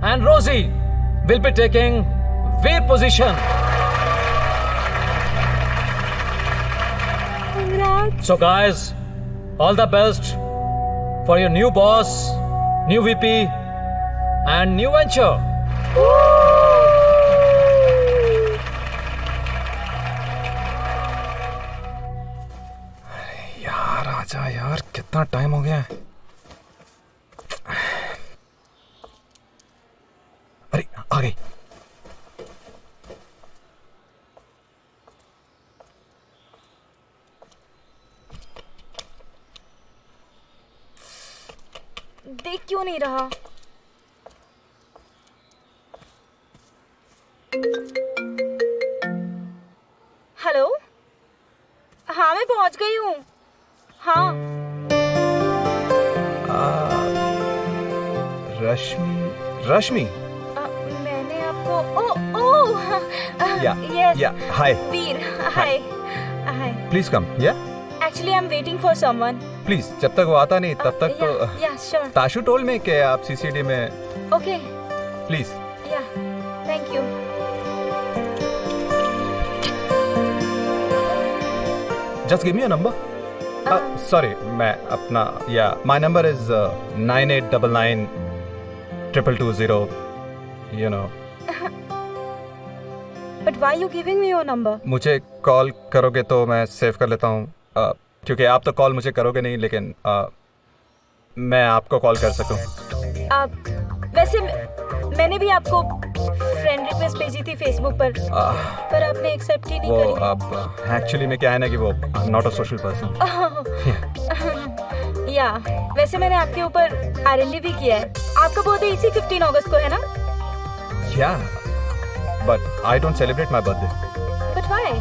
And Rosie will be taking Veer position. Congrats. So guys, all the best for your new boss, new VP and new venture. यार आजा यार, कितना टाइम हो गया है। अरे आ गई। देख क्यों नहीं रहा? हेलो, हाँ मैं पहुंच गई हूँ। हाँ रश्मि मैंने आपको या हाय वीर, हाय हाय। Please come. Yeah actually I am waiting for someone. Please, जब तक वो आता नहीं तब तक तो या श्योर। ताशु टोल में कि आप सीसीडी में। Okay please. Yeah thank you. Just give me a number. Sorry, मैं अपना my number is 9899 22220, you know. But why you giving me your number? मुझे कॉल करोगे तो मैं सेव कर लेता हूँ, क्योंकि आप तो कॉल मुझे करोगे नहीं, लेकिन मैं आपको कॉल कर सकूँ। वैसे मैंने भी आपको फ्रेंड रिक्वेस्ट भेजी थी फेसबुक पर आपने एक्सेप्ट ही नहीं करी। वो अब एक्चुअली में क्या है ना कि वो नॉट अ सोशल पर्सन। या वैसे मैंने आपके ऊपर आरएनडी भी किया है। आपका बर्थडे इसी 15 अगस्त को है ना? या but I don't celebrate my birthday. But why?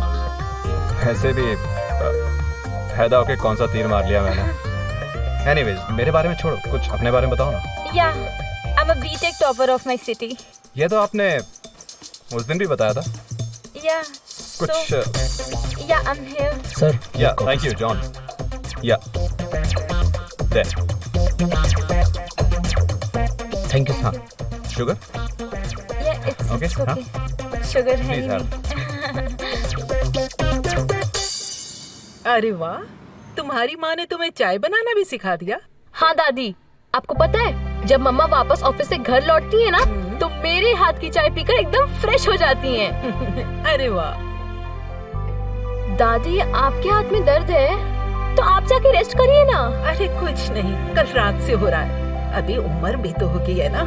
ऐसे भी फायदा होके कौन सा तीर मार लिया मैंने। एनीवेज, मेरे बारे में छोड़ो, कुछ अपने बारे में बताओ ना। Yeah I am a BTech topper of my city. ये तो आपने उस दिन भी बताया था। या कुछ yeah I am here sir. Yeah thank you John. Yeah there, thank you sir. Sugar? Yeah it's okay. Sugar है ही नहीं। अरे वाह, तुम्हारी माँ ने तुम्हें चाय बनाना भी सिखा दिया? हाँ दादी, आपको पता है जब मम्मा वापस ऑफिस से घर लौटती है ना तो मेरे हाथ की चाय पीकर एकदम फ्रेश हो जाती हैं। अरे वाह। दादी, आपके हाथ में दर्द है तो आप जाके रेस्ट करिए ना। अरे कुछ नहीं, कल रात से हो रहा है। अभी उम्र भी तो हो गई है ना,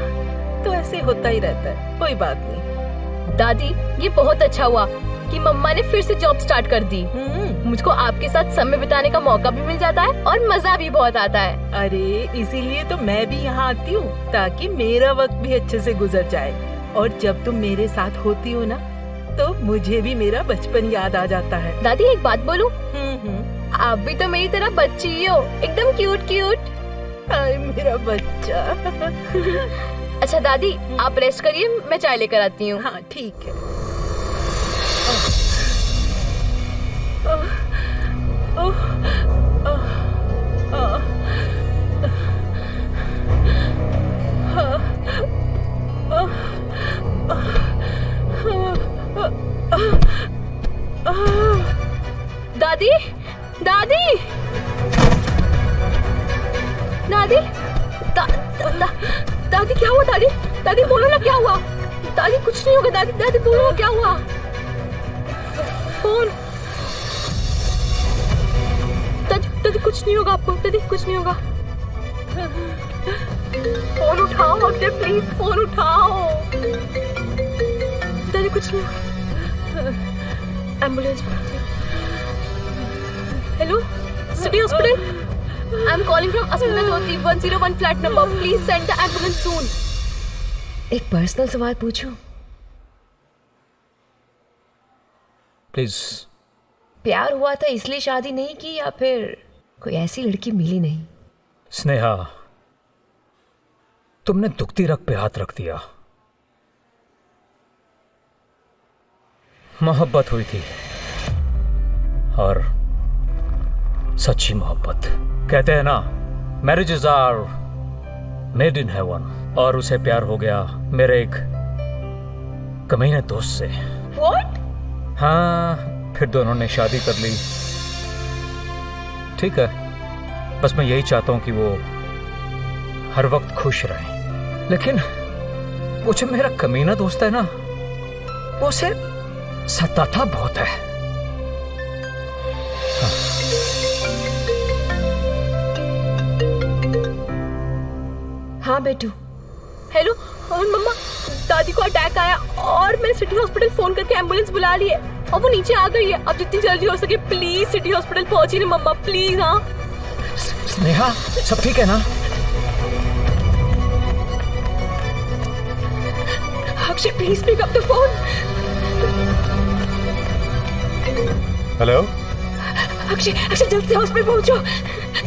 तो ऐसे होता ही रहता है, कोई बात नहीं। दादी, ये बहुत अच्छा हुआ कि मम्मा ने फिर से जॉब स्टार्ट कर दी। मुझको आपके साथ समय बिताने का मौका भी मिल जाता है और मजा भी बहुत आता है। अरे इसीलिए तो मैं भी यहाँ आती हूँ, ताकि मेरा वक्त भी अच्छे से गुजर जाए। और जब तुम मेरे साथ होती हो ना तो मुझे भी मेरा बचपन याद आ जाता है। दादी एक बात बोलूं? आप भी तो मेरी तरह बच्ची ही हो, एकदम क्यूट क्यूट। अरे मेरा बच्चा। अच्छा दादी, आप रेस्ट करिए, मैं चाय लेकर आती हूँ। हाँ ठीक है। दादी, दादी, दादी, दादी क्या हुआ? दादी, दादी बोलो ना क्या हुआ? दादी कुछ नहीं होगा। दादी, दादी बोलो ना क्या हुआ? फोन। दादी, दादी कुछ नहीं होगा आपको। दादी कुछ नहीं होगा। फोन उठाओ अक्षय, प्लीज फोन उठाओ। दादी कुछ नहीं होगा। Ambulance. Hello, city hospital. I'm calling from Asmita Jyoti 101 flat number. Please send the ambulance soon. एक पर्सनल सवाल पूछूं? प्लीज। प्यार हुआ था इसलिए शादी नहीं की या फिर कोई ऐसी लड़की मिली नहीं? स्नेहा, तुमने दुखती रग पे हाथ रख दिया। मोहब्बत हुई थी, और सच्ची मोहब्बत। कहते हैं ना, marriages are made in heaven, और उसे प्यार हो गया मेरे एक कमीने दोस्त से। What? हाँ, फिर दोनों ने शादी कर ली। ठीक है, बस मैं यही चाहता हूं कि वो हर वक्त खुश रहे। लेकिन वो जो मेरा कमीना दोस्त है ना, वो उसे सताता बहुत है। हाँ बेटू। हेलो मम्मा, दादी को अटैक आया और मैंने सिटी हॉस्पिटल फोन करके एम्बुलेंस बुला ली है और वो नीचे आ गई है। अब जितनी जल्दी हो सके प्लीज सिटी हॉस्पिटल पहुंची ना मम्मा, प्लीज। हाँ स्नेहा, सब ठीक है ना? Akshay please pick up the phone. Hello Akshay, Akshay जल्दी से हॉस्पिटल पहुंचो।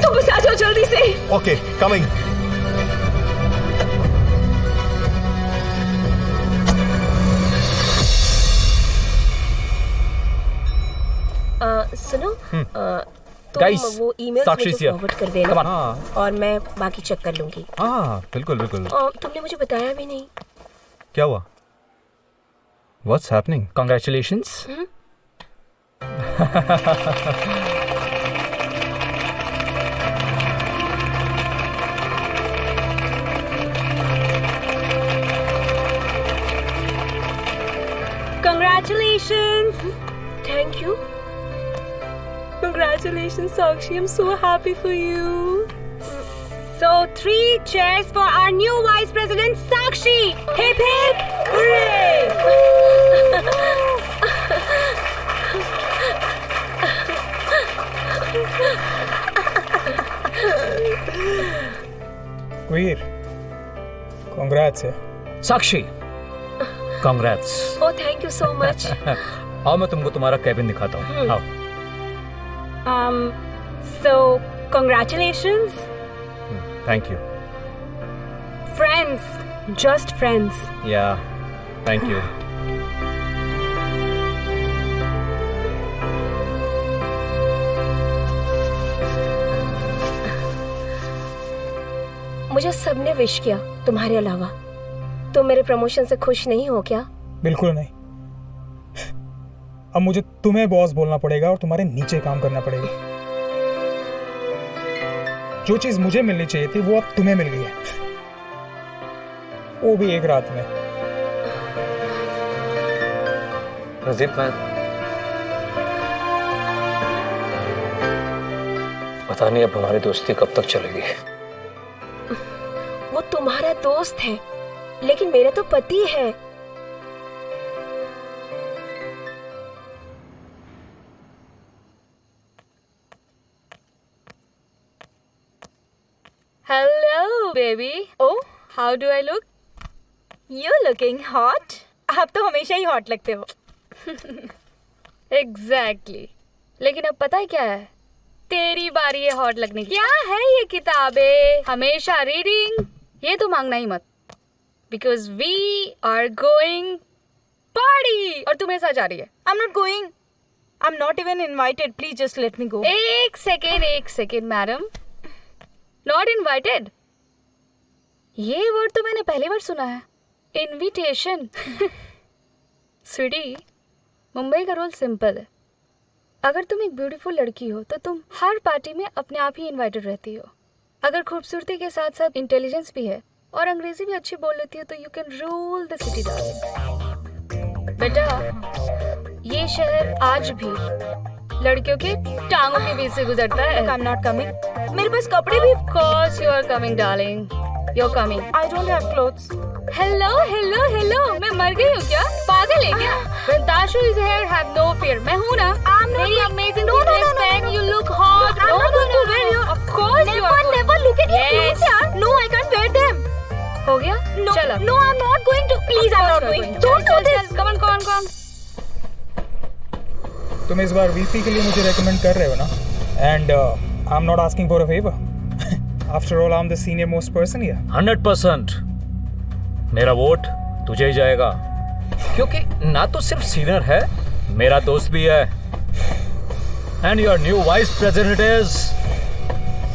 तुम बस आ जाओ जल्दी से। Okay, coming. सुनो, तुम Guys, वो ईमेल साक्षी मुझे से फॉरवर्ड कर देना। Come on. और मैं बाकी चेक कर लूंगी। हाँ बिल्कुल बिल्कुल। तुमने मुझे बताया भी नहीं। क्या हुआ? What's happening? Congratulations. Congratulations. Thank you. Congratulations, Sakshi. I'm so happy for you. So, 3 cheers for our new Vice President, Sakshi. Hip hip, hooray! Veer, congrats है। साक्षी, congrats. Oh, thank you so much. आओ, मैं तुमको तुम्हारा cabin दिखाता हूँ। आओ। So, congratulations. Thank you. Friends, just friends. Yeah, thank you. मुझे सबने विश किया तुम्हारे अलावा। तुम मेरे प्रमोशन से खुश नहीं हो क्या? बिल्कुल नहीं। अब मुझे तुम्हें बॉस बोलना पड़ेगा और तुम्हारे नीचे काम करना पड़ेगा। जो चीज मुझे मिलनी चाहिए थी वो अब तुम्हें मिल गई है, वो भी एक रात में। रजीब, मैं पता नहीं अब हमारी दोस्ती कब तक चलेगी। वो तुम्हारा दोस्त है, लेकिन मेरा तो पति है। Hello, baby. Oh, how do I look? You're looking hot. आप तो हमेशा ही हॉट लगते हो। Exactly. लेकिन अब पता है क्या है? तेरी बारी है हॉट लगने की। क्या है ये किताबें? हमेशा रीडिंग। ये तो मांगना ही मत। Because we are going party. और तू मेरे साथ जा रही है। I'm not going. I'm not even invited. Please just let me go. एक सेकेंड, मैडम। Not invited. ये वर्ड तो मैंने पहली बार सुना है। इनविटेशन? स्वीटी, मुंबई का रूल सिंपल है। अगर तुम एक ब्यूटीफुल लड़की हो तो तुम हर पार्टी में अपने आप ही इनवाइटेड रहती हो। अगर खूबसूरती के साथ साथ इंटेलिजेंस भी है और अंग्रेजी भी अच्छी बोल लेती हो तो you can rule the city darling. बेटा, ये शहर आज भी लड़कियों के टांगों के बीच से गुजरता है। I'm not coming. मेरे पास कपड़े भी। Of course you are coming, darling. You're coming. I don't have clothes. Hello, hello, hello. मैं मर गई हूँ क्या? पागल है क्या? When Tashu is here, have no fear. मैं हूँ ना? मेरी amazing dress pehn, you look hot. I'm not going to wear you. Of course you are. Never look at your clothes, yaar. No, I can't wear them. हो गया? No, चल अब। no, I'm not going to. Please, I'm not going. Don't do this. Come on, come on, come on. तुम इस बार VP के लिए मुझे recommend कर रहे हो ना? And I am not asking for a favour. After all I am the senior most person here. 100% मेरा वोट तुझे ही जाएगा, क्योंकि ना तो सिर्फ सीनियर है, मेरा दोस्त भी है। And your new vice president is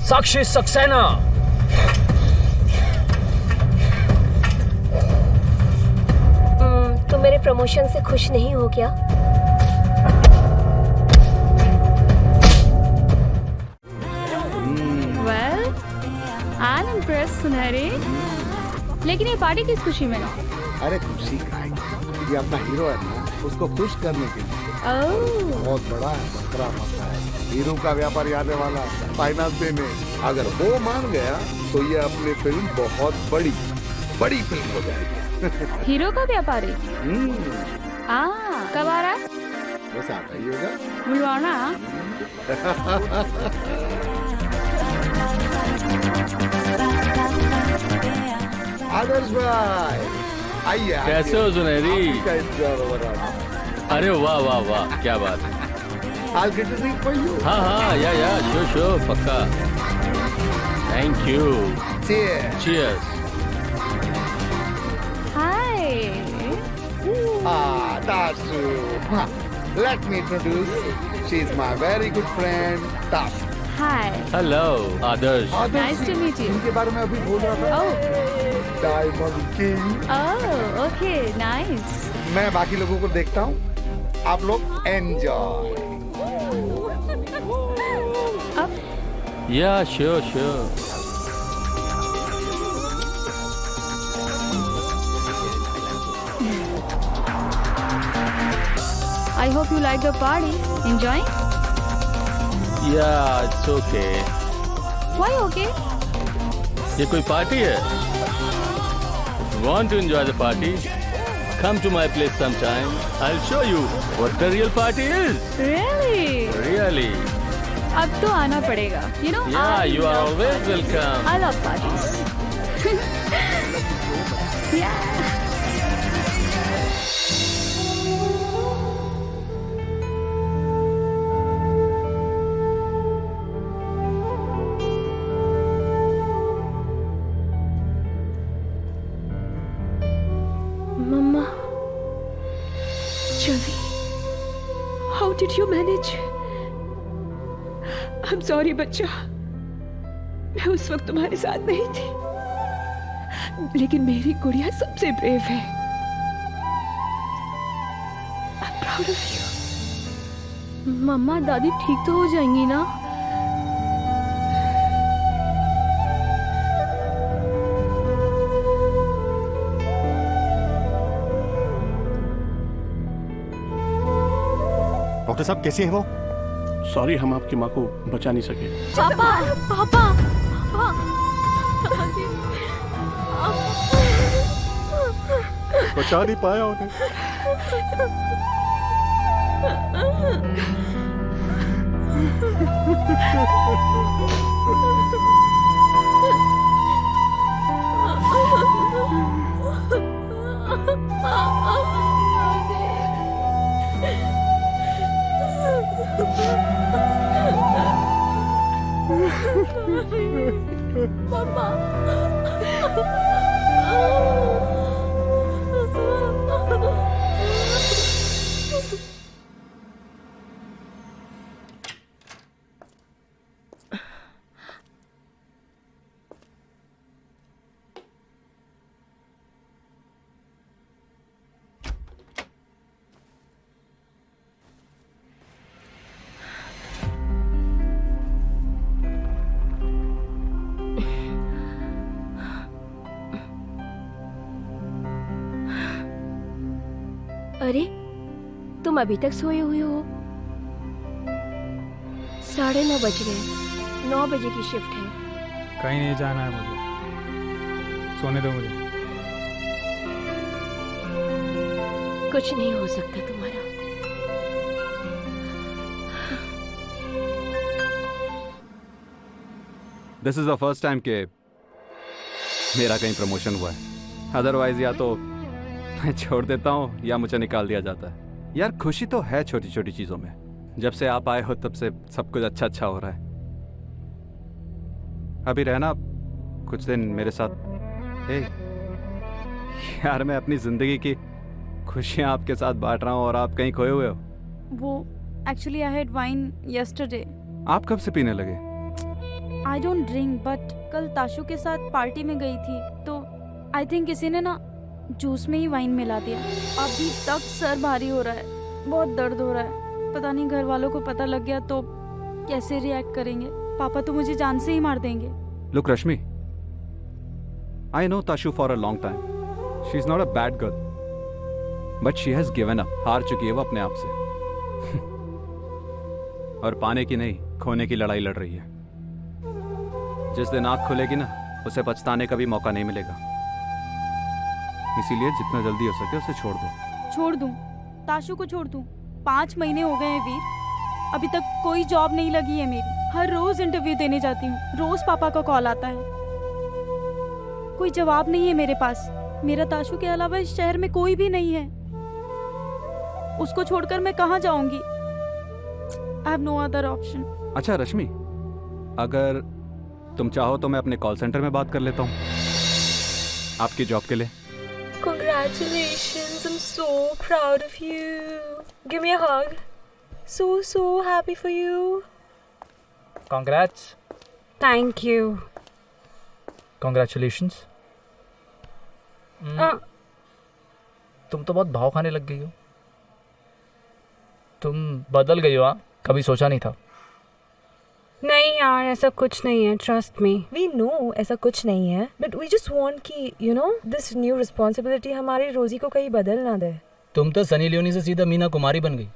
Sakshi Saxena. तुम मेरे प्रमोशन से खुश नहीं हो क्या? Well, I'm impressed, सुनहरी। लेकिन ये पार्टी किस खुशी में? अरे खुशी का है, ये अपना हीरो है ना, उसको खुश करने के लिए। बहुत बड़ा है, बकरा मसला है। हीरो का व्यापार आने वाला है फाइनेंस देने। अगर वो मान गया तो ये अपनी फिल्म बहुत बड़ी फिल्म हो जाएगी। हीरो का व्यापारी? कब आ रहा है? बस आता ही होगा। बुलवाना। आदर्श भाई आइए। कैसे हो सुनहरी? आपका इंतजार हो रहा था। अरे वाह वाह वाह, क्या बात है। I'll get to drink for you. हाँ या श्योर पक्का। Thank you. Cheers. Cheers. Hi. Tashu. Let me introduce. She's my very good friend, Tashu. Hi. Hello Adarsh. Nice to meet you. इनके बारे में अभी बोल रहा था। Diamond King. Oh, okay, nice. मैं बाकी लोगों को देखता हूँ, आप लोग एंजॉय। या sure. I hope you like the party. Enjoying? Yeah, it's okay. Why okay? ये कोई पार्टी है? If you want to enjoy the party, come to my place sometime. I'll show you what the real party is. Really? Really? अब तो आना पड़ेगा. You know? Yeah, I you are love always parties. welcome. I love parties. Yeah. Mamma, Chavi, how did you manage? I'm sorry बच्चा, मैं उस वक्त तुम्हारे साथ नहीं थी, लेकिन मेरी गुड़िया सबसे ब्रेव है। I'm proud of you. मम्मा, दादी ठीक तो हो जाएंगी ना? डॉक्टर साहब कैसे हैं वो? सॉरी, हम आपकी माँ को बचा नहीं सके। पापा। बचा नहीं पाया उन्हें। अरे तुम अभी तक सोए हुए हो? 9:30 बज गए। 9 बजे की शिफ्ट है। कहीं नहीं जाना है मुझे, सोने दो मुझे। कुछ नहीं हो सकता तुम्हारा। This is the first time के मेरा कहीं प्रमोशन हुआ है। अदरवाइज या तो मैं छोड़ देता हूँ या मुझे निकाल दिया जाता है। यार खुशी तो है छोटी छोटी चीज़ों में। जब से आप आए हो तब से सब कुछ अच्छा अच्छा हो रहा है। अभी रहना कुछ दिन मेरे साथ। हे यार, मैं अपनी ज़िंदगी की खुशियाँ आपके साथ बांट रहा हूँ और आप कहीं खोए हुए हो। वो actually I had wine yesterday. आप कब से पीने लगे? आई डोंट ड्रिंक, बट कल ताशु के साथ पार्टी में गई थी तो आई थिंक किसी ने ना जूस में ही वाइन मिला दिया। अभी तक सर भारी हो रहा है, बहुत दर्द हो रहा है। पता नहीं घर वालों को पता लग गया तो कैसे रिएक्ट करेंगे। पापा तो मुझे जान से ही मार देंगे। Look Rashmi, I know Tashu for a long time. She's not a bad girl, but she has given up. हार चुकी है वो अपने आप से और पाने की नहीं, खोने की लड़ाई लड़ रही है। जिस दिन आँख खुलेगी ना, उसे पछताने का भी मौका नहीं मिलेगा। इसीलिए जितना जल्दी हो सके उसे छोड़ दो। छोड़ दूं? ताशु को छोड़ दूं? 5 महीने हो गए हैं वीर, अभी तक कोई जॉब नहीं लगी है मेरी। हर रोज इंटरव्यू देने जाती हूँ, रोज पापा का कॉल आता है, कोई जवाब नहीं है मेरे पास। मेरा ताशु के अलावा इस शहर में कोई भी नहीं है। उसको छोड़कर मैं कहाँ जाऊंगी? I have no other option. अच्छा रश्मि, अगर तुम चाहो तो मैं अपने कॉल सेंटर में बात कर लेता हूँ आपकी जॉब के लिए। Congratulations, I'm so proud of you. Give me a hug. So happy for you. Congrats. Thank you. Congratulations. तुम तो बहुत भाव खाने लग गई हो। तुम बदल गई हो। हाँ, कभी सोचा नहीं था। नहीं यार, ऐसा कुछ नहीं है, ट्रस्ट मी। वी नो ऐसा कुछ नहीं है, बट वी जस्ट वांट कि you know this new responsibility हमारी रोजी को कहीं बदल ना दे। तुम तो सनी लियोनी से सीधा मीना कुमारी बन गई।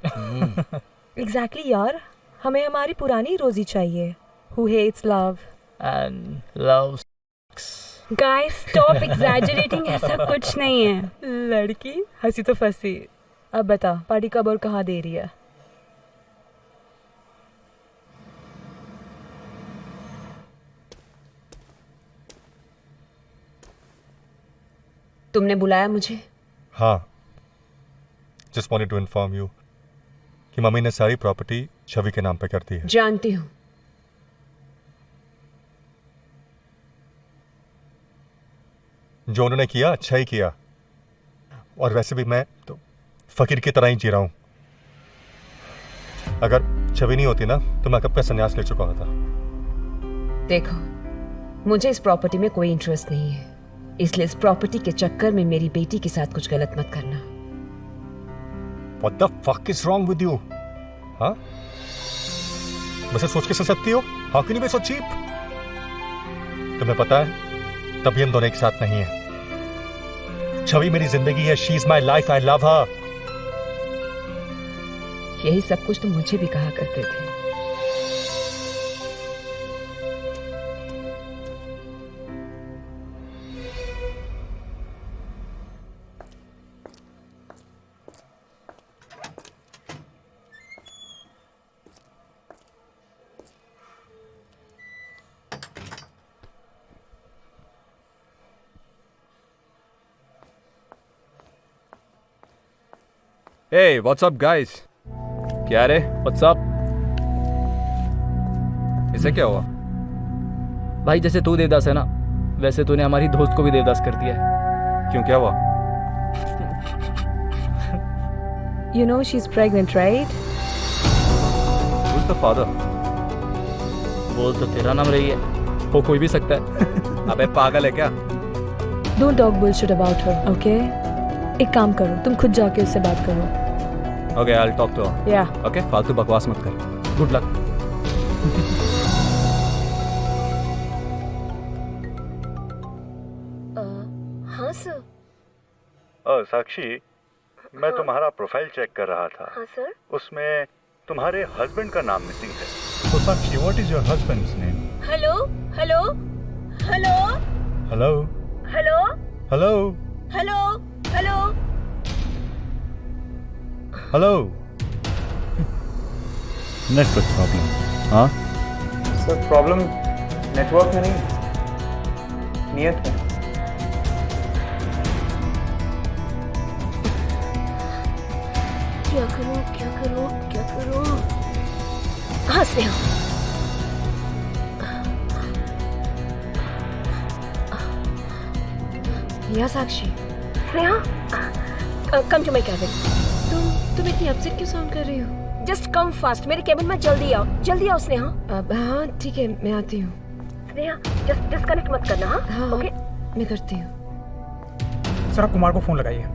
एग्जैक्टली यार, हमें हमारी पुरानी रोजी चाहिए। Who hates love? And love. Guys, stop exaggerating. ऐसा कुछ नहीं है। लड़की हंसी तो फंसी। अब बता, पार्टी कब और कहाँ दे रही है? तुमने बुलाया मुझे? हाँ, just wanted to inform you कि मम्मी ने सारी प्रॉपर्टी छवि के नाम पे कर दी है। जानती हूँ। जो उन्होंने किया अच्छा ही किया, और वैसे भी मैं तो फकीर की तरह ही जी रहा हूँ। अगर छवि नहीं होती ना तो मैं कब का संन्यास ले चुका होता। देखो, मुझे इस प्रॉपर्टी में कोई इंटरेस्ट नहीं है, इसलिए इस प्रॉपर्टी के चक्कर में मेरी बेटी के साथ कुछ गलत मत करना। What the fuck is wrong with you? हाँ? वैसे सोच के सकती हो? How can you be so cheap? तुम्हें पता है, तभी हम दोनों एक साथ नहीं हैं। छवि मेरी जिंदगी है, she is my life, I love her. यही सब कुछ तुम मुझे भी कहा करते थे। Hey, what's up guys? क्या रे? What's up? इसे क्या हुआ? भाई जैसे तू देवदास है ना, वैसे तूने हमारी दोस्त को भी देवदास कर दिया है। क्यों, क्या हुआ? You know she's pregnant, right? Who's the father? बोल तो तेरा नाम रही है, हो कोई भी सकता है। अबे पागल है क्या? Don't talk bullshit about her, okay? एक काम करो, तुम खुद जाके उससे बात करो। Okay, I'll talk to her. Yeah. Okay, फालतू बकवास मत कर। Good luck. हाँ सर। साक्षी, मैं तुम्हारा प्रोफाइल चेक कर रहा था। हाँ सर। उसमें तुम्हारे हस्बैंड का नाम मिसिंग है। तो Sakshi, what is your husband's name? Hello hello hello hello hello hello hello hello hello. Network problem. हाँ सर, प्रॉब्लम नेटवर्क में नहीं, नियत में। क्या करूं क्या करूं क्या करूं? हाँ Sneha. Yeah Sakshi, Sneha come to my cabin. तुम इतनी अपसेट क्यों साउंड कर रही हो? जस्ट कम फास्ट, मेरे केबिन में जल्दी आओ स्नेहा। हाँ ठीक है, मैं आती हूँ। स्नेहा जस्ट डिस्कनेक्ट मत करना। हाँ ओके, मैं करती हूँ। सर, आप कुमार को फोन लगाइए।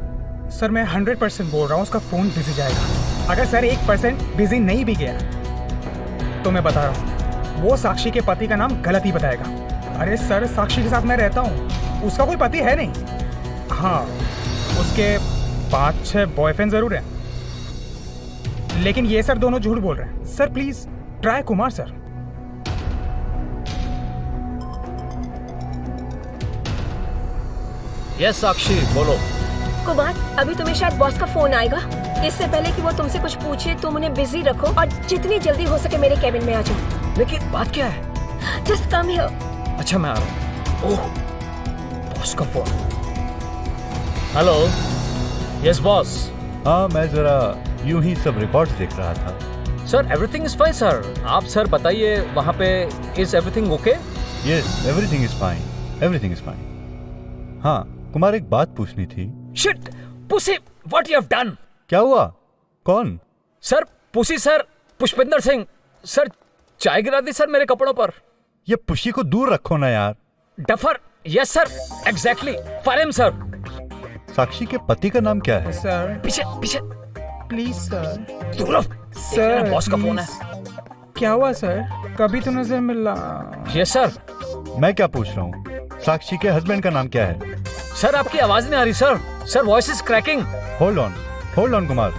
सर, मैं 100% बोल रहा हूँ, उसका फोन बिजी जाएगा। अगर सर 1% बिजी नहीं भी गया तो मैं बता रहा हूँ, वो साक्षी के पति का नाम गलत ही बताएगा। अरे सर, साक्षी के साथ मैं रहता हूँ, उसका कोई पति है नहीं। हाँ, उसके 5-6 बॉयफ्रेंड जरूर हैं, लेकिन ये सर दोनों झूठ बोल रहे हैं। Sir please try Kumar sir. Yes Sakshi, बोलो। कुमार, अभी तुम्हें शायद बॉस का फोन आएगा। इससे पहले कि वो तुमसे कुछ पूछे, तुम उन्हें बिजी रखो और जितनी जल्दी हो सके मेरे केबिन में आ जाओ। लेकिन बात क्या है? Just come here. अच्छा, मैं आ रहा हूँ। ओह, बॉस का फोन। हेलो। Yes boss. हाँ, मैं जरा यूं ही सब रिकॉर्ड्स देख रहा था। Sir, everything is fine sir. आप सर बताइए, वहाँ पे is everything okay? Yes, everything is fine, everything is fine. हाँ कुमार, एक बात पूछनी थी। Shit, pussy, what you have done? क्या हुआ? कौन? Sir, pussy sir, Pushpinder Singh sir, चाय गिरा दी सर मेरे कपड़ों पर। ये पुशी को दूर रखो ना यार। Duffer. Yes sir, exactly, fire him sir. Sakshi के पति का नाम क्या है? सर पीछे पीछे प्लीज सर। दूर सर, बॉस का फोन है। क्या हुआ सर? कभी तो नजर मिला। Yes sir. मैं क्या पूछ रहा हूँ, साक्षी के हस्बैंड का नाम क्या है? सर, आपकी आवाज नहीं आ रही sir. Sir, voice is cracking. Hold on Kumar.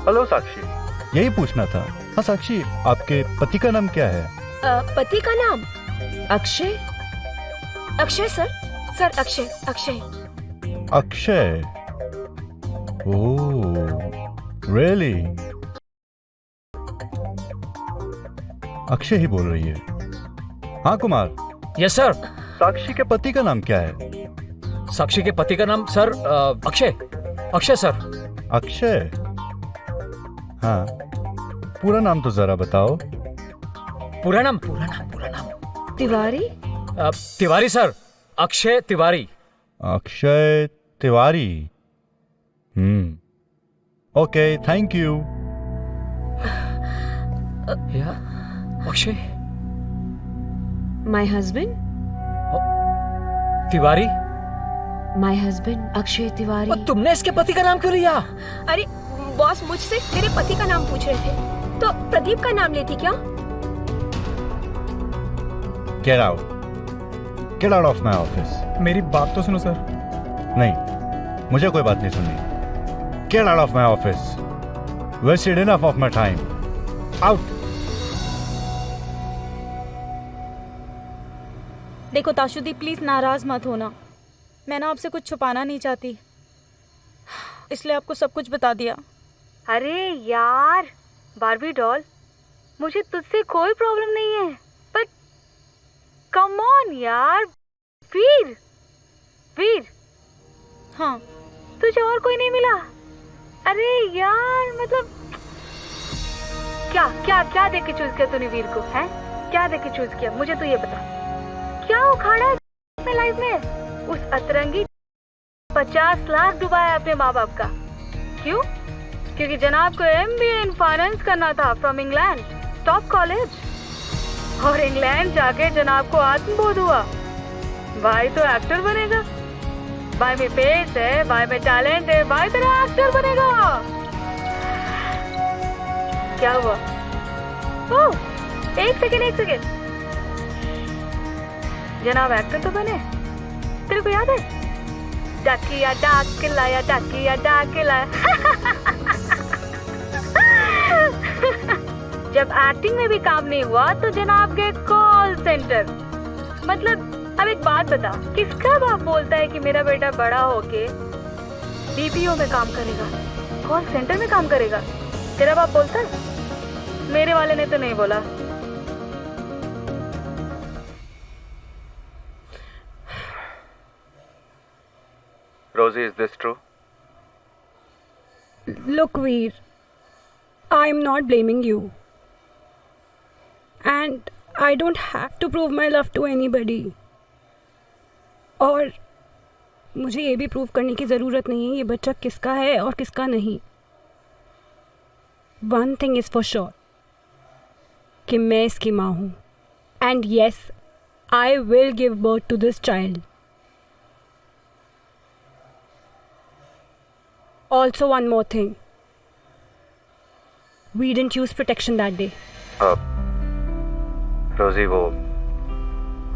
Hello Sakshi, यही पूछना था। हाँ साक्षी, आपके पति का नाम क्या है? पति का नाम Akshay. Akshay sir. Sir Akshay Akshay Akshay. Oh really? Akshay ही बोल रही है। हाँ कुमार। Yes sir. साक्षी के पति का नाम क्या है? साक्षी के पति का नाम सर अक्षय। अक्षय सर। अक्षय? हाँ, पूरा नाम तो जरा बताओ। पूरा नाम? Tiwari. Tiwari sir, Akshay Tiwari. Akshay Tiwari. Okay, thank you. Akshay? My husband Tiwari? My husband Akshay Tiwari. तुमने इसके पति का नाम क्यों लिया? अरे बॉस मुझसे मेरे पति का नाम पूछ रहे थे, तो प्रदीप का नाम लेती क्या? Get out. Get out of my office. मेरी बात तो सुनो सर। नहीं, मुझे कोई बात नहीं सुननी। Get out of my office. Wasted enough of my time. Out. देखो ताशुदीप, प्लीज नाराज मत होना। मैं ना आपसे कुछ छुपाना नहीं चाहती, इसलिए आपको सब कुछ बता दिया। अरे यार बारबी डॉल, मुझे तुझसे कोई प्रॉब्लम नहीं है, बट कम ऑन यार। वीर वीर। हाँ, तुझे और कोई नहीं मिला? अरे यार मतलब क्या क्या क्या देख के चूज किया तूने वीर को? है क्या देख के चूज किया? मुझे तो ये बता, क्या उखाड़ा है अपने लाइफ में? उस अतरंगी 50 लाख डुबाया अपने माँ बाप का। क्यों? क्योंकि जनाब को MBA इन फाइनेंस करना था फ्रॉम इंग्लैंड, टॉप कॉलेज। और इंग्लैंड जाके जनाब को आत्मबोध हुआ, भाई तो एक्टर बनेगा, भाई में फेस है, भाई में टैलेंट है, भाई तेरा एक्टर बनेगा। क्या हुआ? ओह एक सेकेंड, जनाब एक्टर तो बने। तेरे को याद है डाकिया डाक के लाया, डाकिया डाक के लाया। जब एक्टिंग में भी काम नहीं हुआ तो जनाब के कॉल सेंटर। मतलब अब एक बात बता, किसका बाप बोलता है कि मेरा बेटा बड़ा होके बीपीओ में काम करेगा, कॉल सेंटर में काम करेगा? तेरा बाप बोलता है? मेरे वाले ने तो नहीं बोला। Rosie, is this true? Look, Veer, I am not blaming you. And I don't have to prove my love to anybody. और मुझे ये भी प्रूव करने की ज़रूरत नहीं है ये बच्चा किसका है और किसका नहीं। One thing is for sure कि मैं इसकी माँ हूँ। And yes, I will give birth to this child. Also, one more thing. We didn't use protection that day. Rosie,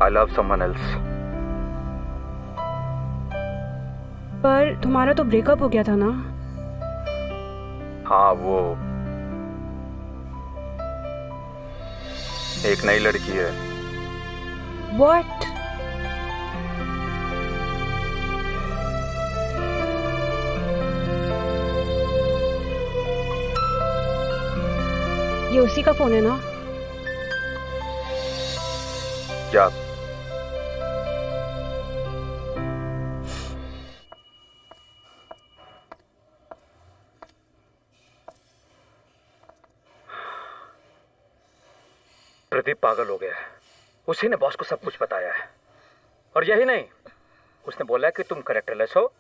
I love someone else. पर तुम्हारा तो ब्रेकअप हो गया था ना? हाँ, वो एक नई लड़की है। What? ये उसी का फोन है ना? क्या? प्रदीप पागल हो गया है। उसी ने बॉस को सब कुछ बताया है। और यही नहीं, उसने बोला है कि तुम कैरेक्टरलेस हो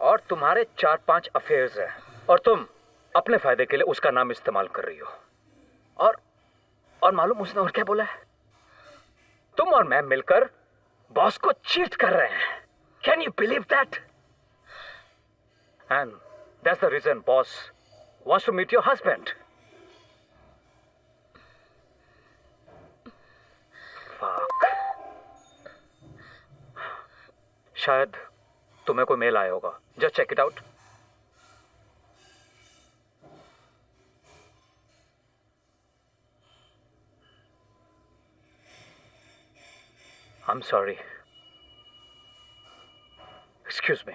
और तुम्हारे 4-5 अफेयर्स हैं और तुम अपने फायदे के लिए उसका नाम इस्तेमाल कर रही हो। और मालूम उसने और क्या बोला है? तुम और मैं मिलकर बॉस को चीट कर रहे हैं। Can you believe that? And that's the reason boss wants to meet your husband. शायद तुम्हें कोई मेल आया होगा। Just check it out. I'm sorry. Excuse me.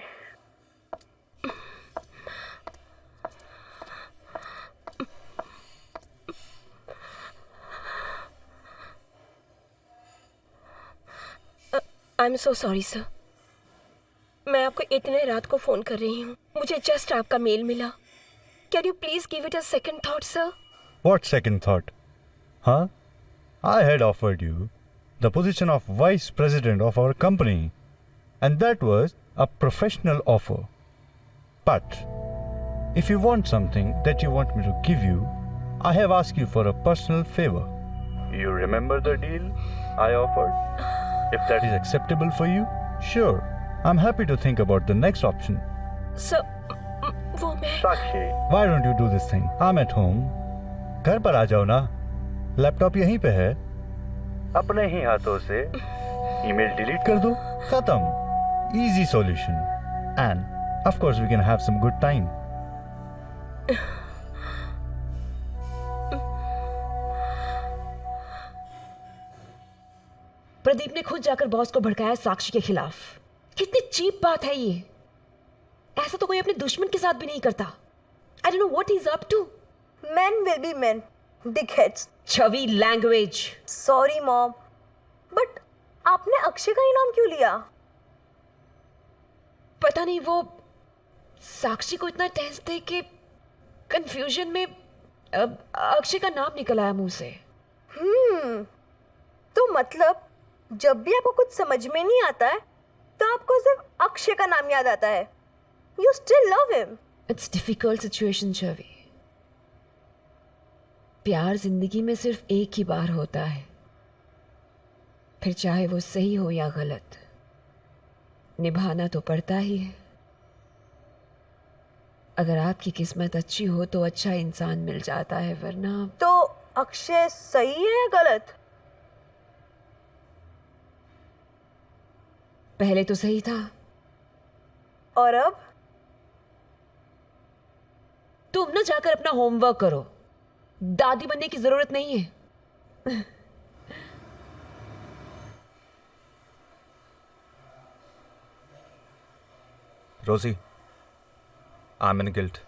I'm so sorry, sir. मैं आपको इतने रात को फोन कर रही हूँ। मुझे जस्ट आपका मेल मिला। Can you please give it a second thought, sir? What second thought? Huh? I had offered you the position of vice president of our company, and that was a professional offer. But if you want something that you want me to give you, I have asked you for a personal favor. You remember the deal I offered? If that is acceptable for you, sure, I'm happy to think about the next option. Sir, वो मैं... Sakshi, why don't you do this thing? I'm at home. घर पर आ जाओ ना. Laptop यहीं पे है. अपने ही हाथों से ईमेल डिलीट कर दो. खत्म. Easy solution. And of course we can have some good time. Pradeep ने खुद जाकर बॉस को भड़काया साक्षी के खिलाफ। कितनी चीप बात है ये। ऐसा तो कोई अपने दुश्मन के साथ भी नहीं करता। I don't know what he's up to. Men will be men. Dickheads. Chhavi language. Sorry, mom. But आपने अक्षय का इनाम क्यों लिया? पता नहीं, वो साक्षी को इतना टेंस थे कि कंफ्यूजन में अक्षय का नाम निकल आया मुंह से। तो मतलब जब भी आपको कुछ समझ में नहीं आता है तो आपको सिर्फ अक्षय का नाम याद आता है। You still love him. It's difficult situation, छवि। प्यार जिंदगी में सिर्फ एक ही बार होता है, फिर चाहे वो सही हो या गलत, निभाना तो पड़ता ही है। अगर आपकी किस्मत अच्छी हो तो अच्छा इंसान मिल जाता है, वरना तो अक्षय सही है या गलत? पहले तो सही था, और अब तुम ना जाकर अपना होमवर्क करो, दादी बनने की जरूरत नहीं है। Rosie, I'm in guilt.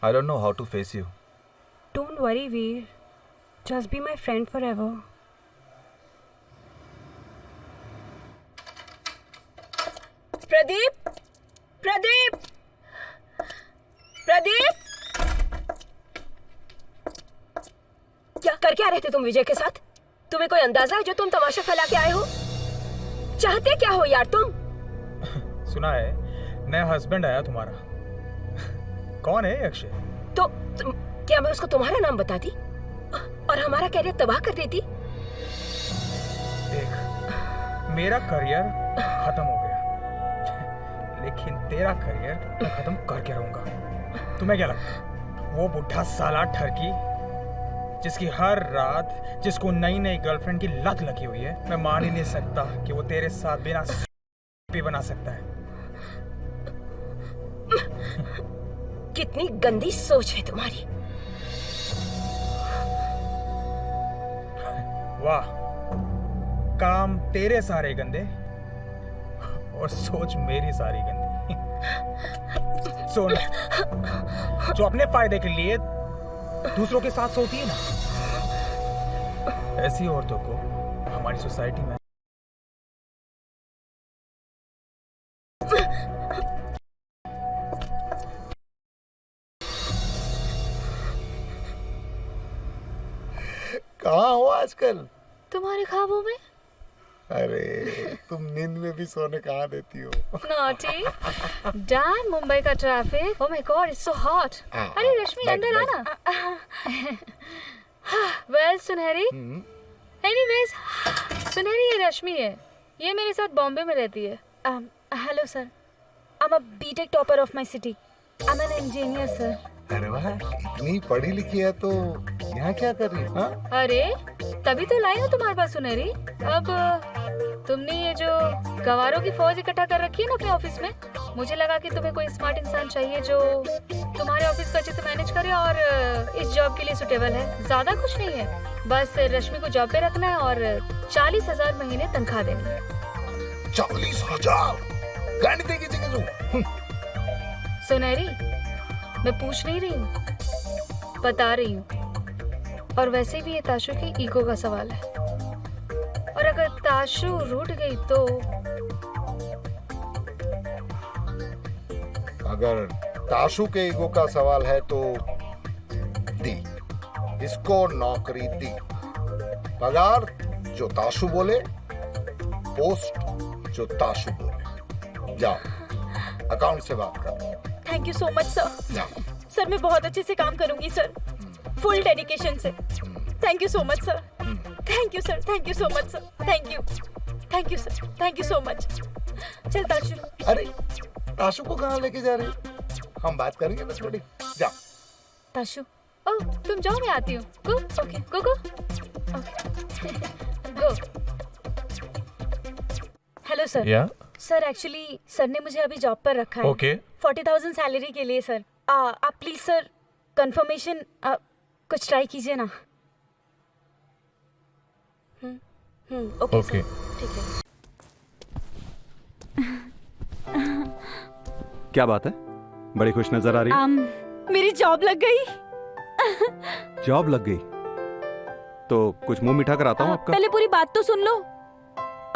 I don't know how to face you. Don't worry, Veer. Just be my friend forever. Pradeep, Pradeep, Pradeep, क्या कर क्या रहे थे तुम विजय के साथ? तुम्हें कोई अंदाजा है जो तुम तमाशा फैला के आए हो? चाहते क्या हो यार तुम? सुना है नया हस्बैंड आया तुम्हारा। कौन है अक्षय? तो क्या मैं उसको तुम्हारा नाम बताती और हमारा कैरियर तबाह कर देती? देख, मेरा करियर खत्म हो गया, लेकिन तेरा करियर मैं खत्म करके रहूंगा। तुम्हें क्या लगता वो बुढ़ा साला ठरकी जिसकी हर रात जिसको नई नई गर्लफ्रेंड की लत लगी हुई है, मैं मान ही नहीं सकता कि वो तेरे साथ बिना भी बना सकता है। कितनी गंदी सोच है तुम्हारी। वाह, काम तेरे सारे गंदे और सोच मेरी सारी गंदी। सुन, जो अपने फायदे के लिए दूसरों के साथ सोती है ना, ऐसी औरतों को हमारी सोसाइटी में कहाँ हो आजकल? तुम्हारे ख्वाबों में। अरे तुम नींद में भी सोने कहाँ देती हो? नॉटी। डैम, मुंबई का traffic. Oh my God, it's so hot. अरे रश्मि, अंदर आना। वेल सुनहरी, एनीवेज, सुनहरी ये रश्मि है, ये मेरे साथ बॉम्बे में रहती है। Hello sir, I am a BTech topper of my city. I am an engineer sir. अरे वाह, इतनी पढ़ी लिखी है तो यहाँ क्या कर रही हो? अरे तभी तो लाई हूँ तुम्हारे पास सुनहरी। अब तुमने ये जो गवारों की फौज इकट्ठा कर रखी है ना अपने ऑफिस में, मुझे लगा कि तुम्हें कोई स्मार्ट इंसान चाहिए जो तुम्हारे ऑफिस को अच्छे से मैनेज करे और इस जॉब के लिए सुटेबल है। ज्यादा कुछ नहीं है, बस रश्मि को जॉब पे रखना है और 40,000 महीने तनख्वाह देनी है। 40,000 गाड़ी देगी जगह। सुनहरी, मैं पूछ नहीं रही हूँ, बता रही हूँ। और वैसे भी ये ताशु की ईगो का सवाल है, और अगर ताशु रूठ गई तो अगर ताशु के ईगो का सवाल है तो दी, इसको नौकरी दी, पगार जो ताशु बोले, पोस्ट जो ताशु बोले। जाओ अकाउंट से बात करो। Thank you so much sir. Sir मैं बहुत अच्छे से काम करूंगी सर, फुल डेडिकेशन से। Thank you so much sir. Thank you sir, thank you so much sir. Thank you sir, thank you so much. चल ताशु। अरे ताशु को कहाँ लेके जा रही हो? हम बात करेंगे ना थोड़ी। जाओ ताशु। ओह तुम जाओ, मैं आती हूँ। Go, okay, go go go. Hello sir. Yeah sir actually sir ने मुझे अभी जॉब पर रखा है। ओके। 40,000 सैलरी के लिए सर। आप प्लीज सर कंफर्मेशन कुछ ट्राई कीजिए ना। Okay okay. ठीक है। क्या बात है, बड़ी खुश नजर आ रही है। मेरी जॉब लग गई। जॉब लग गई तो कुछ मुंह मीठा कराता हूँ आपका। पहले पूरी बात तो सुन लो।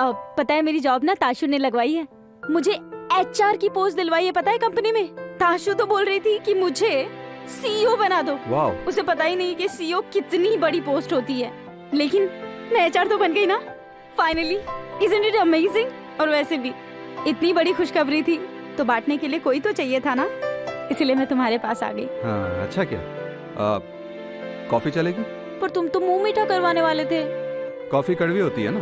पता है मेरी जॉब ना ताशु ने लगवाई है, मुझे HR की पोस्ट दिलवाई है, पता है कंपनी में। ताशु तो बोल रही थी कि मुझे CEO बना दो। वाओ। उसे पता ही नहीं कि CEO कितनी बड़ी पोस्ट होती है, लेकिन मैं HR तो बन गई ना फाइनली। Isn't it amazing? और वैसे भी इतनी बड़ी खुशखबरी थी तो बांटने के लिए कोई तो चाहिए था ना, इसलिए मैं तुम्हारे पास आ गई। हाँ अच्छा किया। कॉफी चलेगी? पर तुम तो मुंह मीठा करवाने वाले थे। कॉफी कड़वी होती है ना,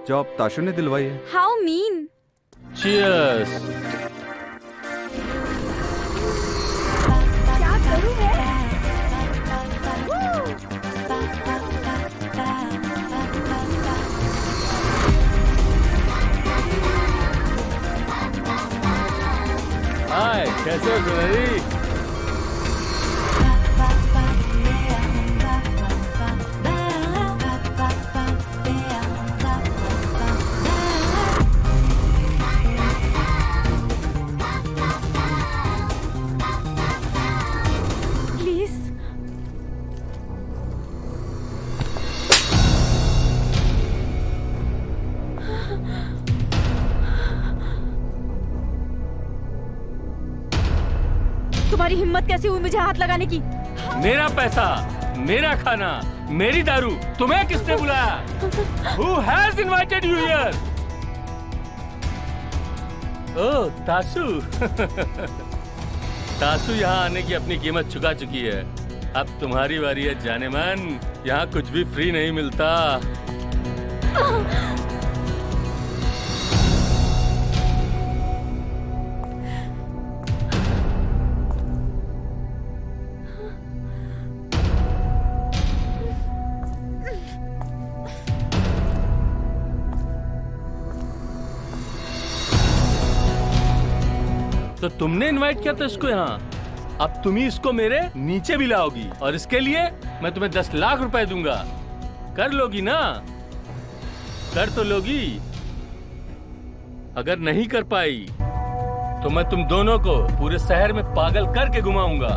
जॉब ताशु ने दिलवाई है। How mean. चीयर्स। क्या करूं मैं? हाय, कैसे हो सुनहरी? प्लीज तुम्हारी हिम्मत कैसे हुई मुझे हाथ लगाने की? मेरा पैसा, मेरा खाना, मेरी दारू, तुम्हें किसने बुलाया? Who has invited you here? ओह, तासू। तासू यहाँ आने की अपनी कीमत चुका चुकी है। अब तुम्हारी बारी है जाने मन। यहाँ कुछ भी फ्री नहीं मिलता। तो तुमने इनवाइट किया था इसको यहाँ। अब तुम ही इसको मेरे नीचे भी लाओगी और इसके लिए मैं तुम्हें 10 लाख रुपए दूंगा। कर लोगी ना? कर तो लोगी। अगर नहीं कर पाई तो मैं तुम दोनों को पूरे शहर में पागल करके घुमाऊंगा।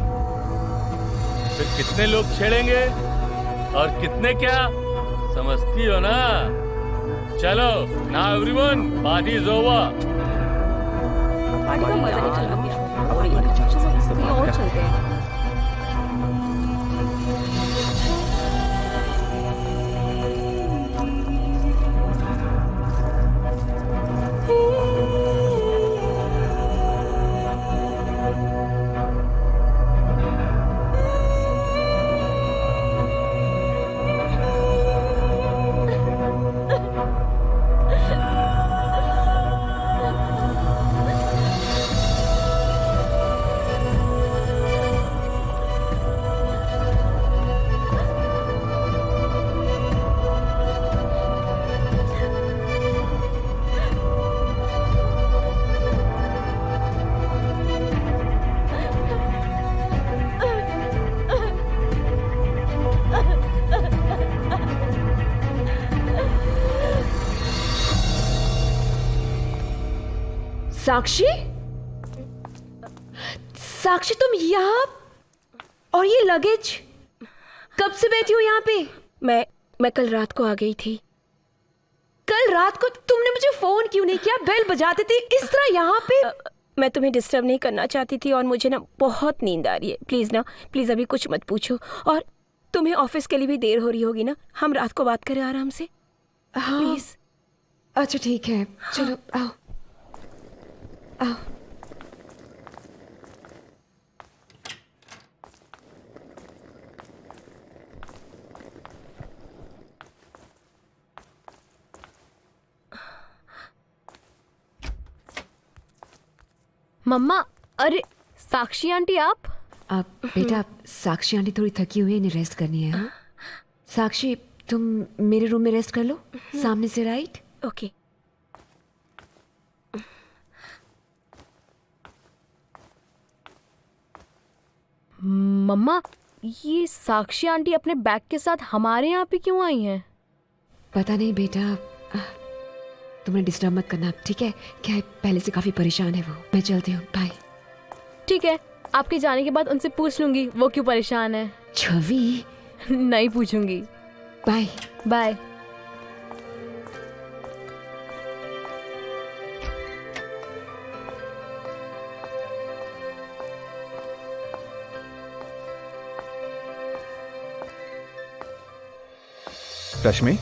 फिर कितने लोग छेड़ेंगे और कितने क्या, समझती हो ना? चलो now everyone, party is over. Party का मजा नहीं चला गया। कहीं और चलते हैं। साक्षी, साक्षी तुम यहाँ, और ये लगेज कब से बैठी हो यहाँ पे? मैं कल रात को आ गई थी। कल रात को तुमने मुझे फोन क्यों नहीं किया? बेल बजाते थे इस तरह यहाँ पे। मैं तुम्हें डिस्टर्ब नहीं करना चाहती थी और मुझे ना बहुत नींद आ रही है। प्लीज ना, प्लीज अभी कुछ मत पूछो। और तुम्हें ऑफिस के लिए भी देर हो रही होगी ना, हम रात को बात करें आराम से। हाँ प्लीज। अच्छा ठीक है, चलो आओ आओ। मम्मा, अरे साक्षी आंटी आप? बेटा, साक्षी आंटी थोड़ी थकी हुई है, इन्हें रेस्ट करनी है। हाँ? साक्षी तुम मेरे रूम में रेस्ट कर लो, सामने से, राइट? ओके। मम्मा, ये साक्षी आंटी अपने बैग के साथ हमारे यहाँ पे क्यों आई हैं? पता नहीं बेटा, तुम्हें डिस्टर्ब मत करना, ठीक है? क्या है, पहले से काफी परेशान है वो। मैं चलती हूँ, बाय। ठीक है, आपके जाने के बाद उनसे पूछ लूंगी वो क्यों परेशान है। छवि नहीं पूछूंगी। Bye bye. रश्मि,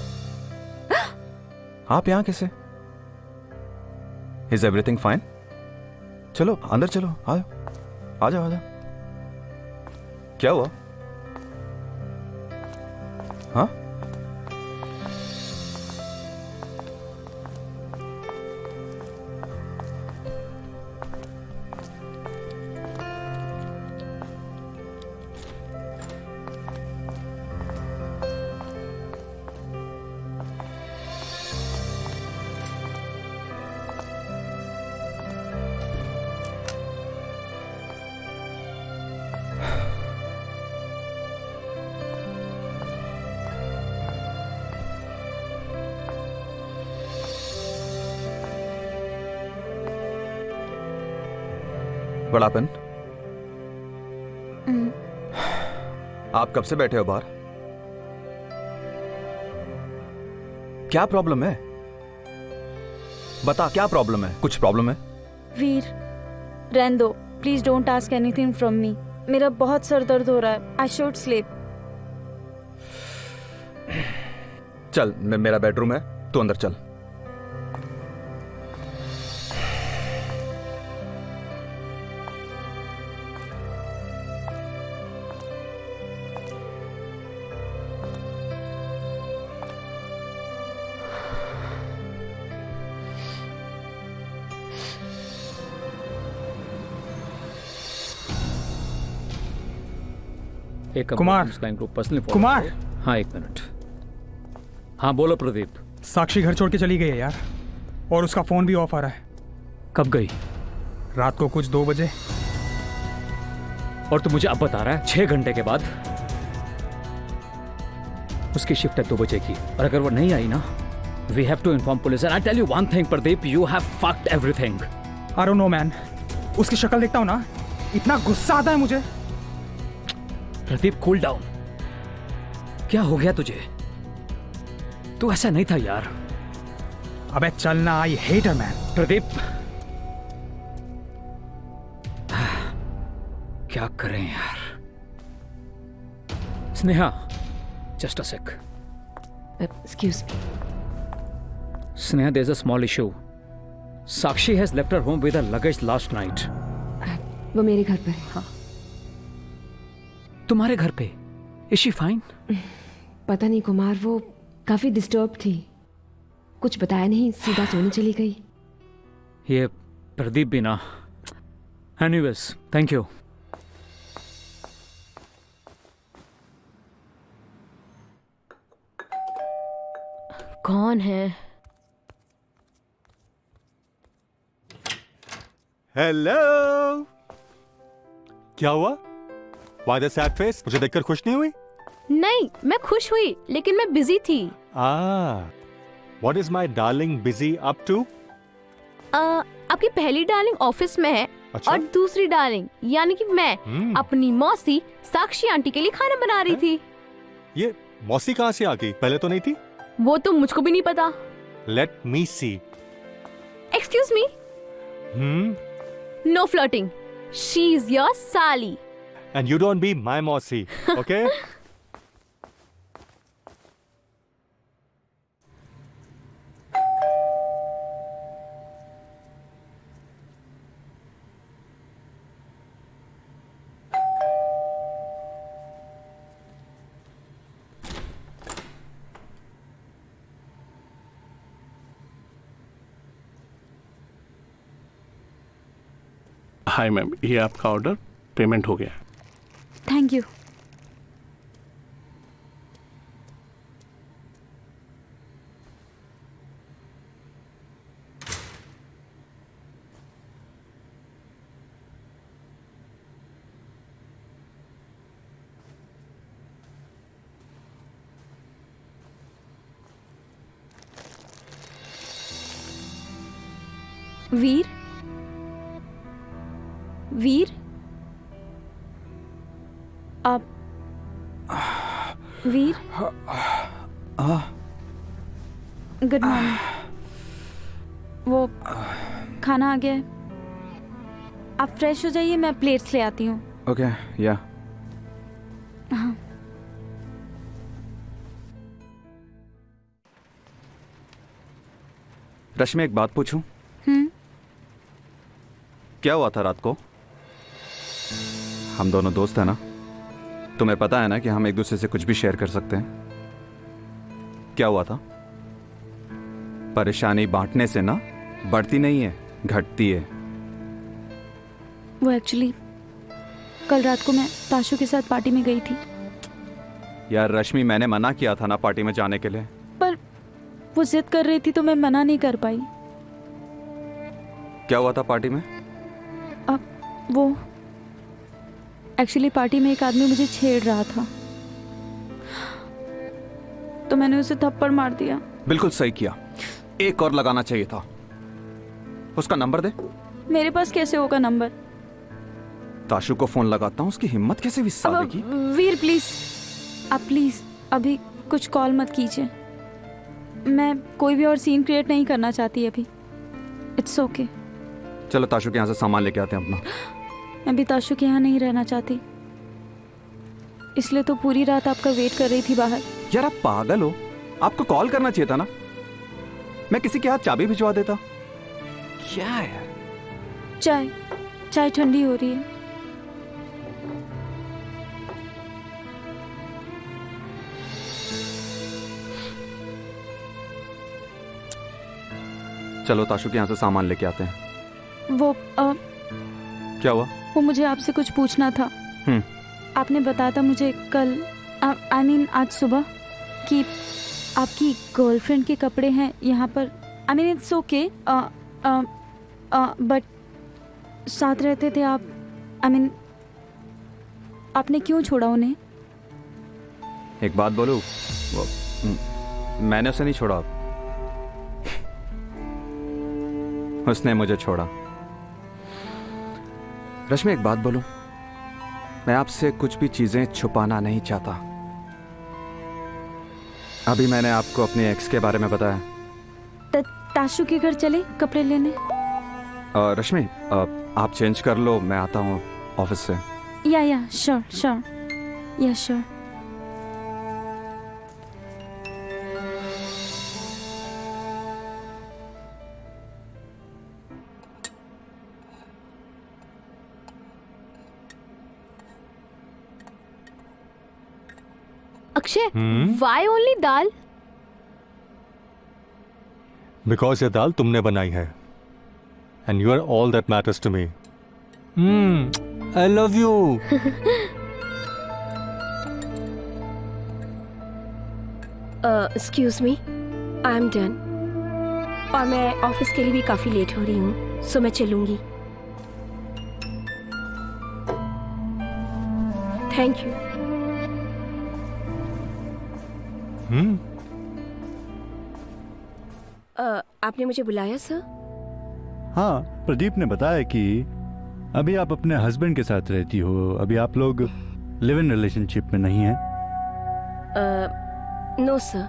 आप यहाँ कैसे? Is everything fine? चलो अंदर चलो, आ जाओ आ जाओ आ जाओ। क्या हुआ? हाँ? What happened? आप कब से बैठे हो बाहर? क्या प्रॉब्लम है? बता, क्या प्रॉब्लम है? कुछ प्रॉब्लम है? वीर, रहने दो, please don't ask anything from me. मेरा बहुत सर दर्द हो रहा है। I should sleep. चल, मेरा बेडरूम है, तू अंदर चल। कुमार, कुमार। हाँ, 1 मिनट। हाँ बोलो प्रदीप। साक्षी घर छोड़ के चली गई है यार, और उसका फोन भी ऑफ आ रहा है। कब गई? रात को कुछ 2 बजे। और तू मुझे अब बता रहा है 6 घंटे के बाद? उसकी शिफ्ट है 2 बजे की, और अगर वो नहीं आई ना, we have to inform police. And I tell you one thing Pradeep, you have fucked everything. I don't know man, उसकी शक्ल देखता हूं ना, इतना गुस्सा आता है मुझे। Pradeep cool down. क्या हो गया तुझे? तू ऐसा नहीं था यार। अबे चलना, I hate her man. Pradeep, क्या करें यार? Sneha, just a sec. Excuse me. Sneha, there is a small issue. Sakshi has left her home with a luggage last night. वो मेरे घर पर है। हाँ। तुम्हारे घर पे? Is she fine? पता नहीं कुमार, वो काफी डिस्टर्ब थी, कुछ बताया नहीं, सीधा सोने चली गई। ये प्रदीप भी ना। Anyways, thank you. कौन है? हेलो। क्या हुआ? Why the sad face? मुझे देखकर खुश नहीं हुई? नहीं, मैं खुश हुई, लेकिन मैं बिजी थी। What is my darling busy up to? आपकी पहली डार्लिंग ऑफिस में है। अच्छा? और दूसरी डार्लिंग यानी कि मैं अपनी मौसी साक्षी आंटी के लिए खाना बना रही थी। ये मौसी कहाँ से आ गई? पहले तो नहीं थी। वो तो मुझको भी नहीं पता। Let me see. Excuse me. No flirting. She is your साली। And you don't be my Mausi, okay? Hi ma'am, ये आपका ऑर्डर पेमेंट हो गया। Thank you. वीर, वीर, आप वीर, गुड मॉर्निंग। वो खाना आ गया है, आप फ्रेश हो जाइए, मैं प्लेट्स ले आती हूँ। ओके, या। हाँ। रश्मि, एक बात पूछूं? क्या हुआ था रात को? हम दोनों दोस्त हैं ना, तुम्हें पता है ना कि हम एक दूसरे से कुछ भी शेयर कर सकते हैं। क्या हुआ था? परेशानी बांटने से ना बढ़ती नहीं है, घटती है। वो एक्चुअली कल रात को मैं ताशु के साथ पार्टी में गई थी। यार रश्मि, मैंने मना किया था ना पार्टी में जाने के लिए। पर वो जिद कर रही थी तो मैं मना नहीं कर पाई। क्या हुआ था पार्टी में? अब वो एक्चुअली पार्टी में एक आदमी मुझे छेड़ रहा था, तो मैंने उसे थप्पड़ मार दिया। बिल्कुल सही किया, एक और लगाना चाहिए था। उसका नंबर दे। मेरे पास कैसे होगा नंबर? ताशु को फोन लगाता हूँ, उसकी हिम्मत कैसे हुई साले की। वीर प्लीज, आप प्लीज अभी कुछ कॉल मत कीजिए। मैं कोई भी और सीन क्रिएट नहीं करना चाहती अभी। It's okay. चलो ताशु के यहाँ से सामान लेके आते हैं अपना। मैं भी ताशु के यहाँ नहीं रहना चाहती, इसलिए तो पूरी रात आपका वेट कर रही थी बाहर। यार आप पागल हो, आपको कॉल करना चाहिए था ना, मैं किसी के हाथ चाबी भिजवा देता। क्या यार। चाय ठंडी हो रही है। चलो ताशु के यहाँ से सामान लेके आते हैं। वो क्या हुआ? वो मुझे आपसे कुछ पूछना था। आपने बताया था मुझे कल, आई मीन आज सुबह, कि आपकी गर्लफ्रेंड के कपड़े हैं यहाँ पर। I mean it's okay, but साथ रहते थे आप। आई मीन आपने क्यों छोड़ा उन्हें? एक बात बोलूं, मैंने उसे नहीं छोड़ा, उसने मुझे छोड़ा। रश्मि एक बात बोलूं, मैं आपसे कुछ भी चीजें छुपाना नहीं चाहता। अभी मैंने आपको अपने एक्स के बारे में बताया। ताशु के घर चले कपड़े लेने? रश्मि आप चेंज कर लो, मैं आता हूँ ऑफिस से। Yeah sure yeah sure. Akshay, why only dal? Because ये दाल तुमने बनाई है, and you are all that matters to me. I love you. Excuse me, I am done. और मैं ऑफिस के लिए भी काफी लेट हो रही हूँ, सो मैं चलूंगी। Thank you. आपने मुझे बुलाया सर? हाँ, प्रदीप ने बताया कि अभी आप अपने हस्बैंड के साथ रहती हो, अभी आप लोग लिव इन रिलेशनशिप में नहीं हैं। No sir.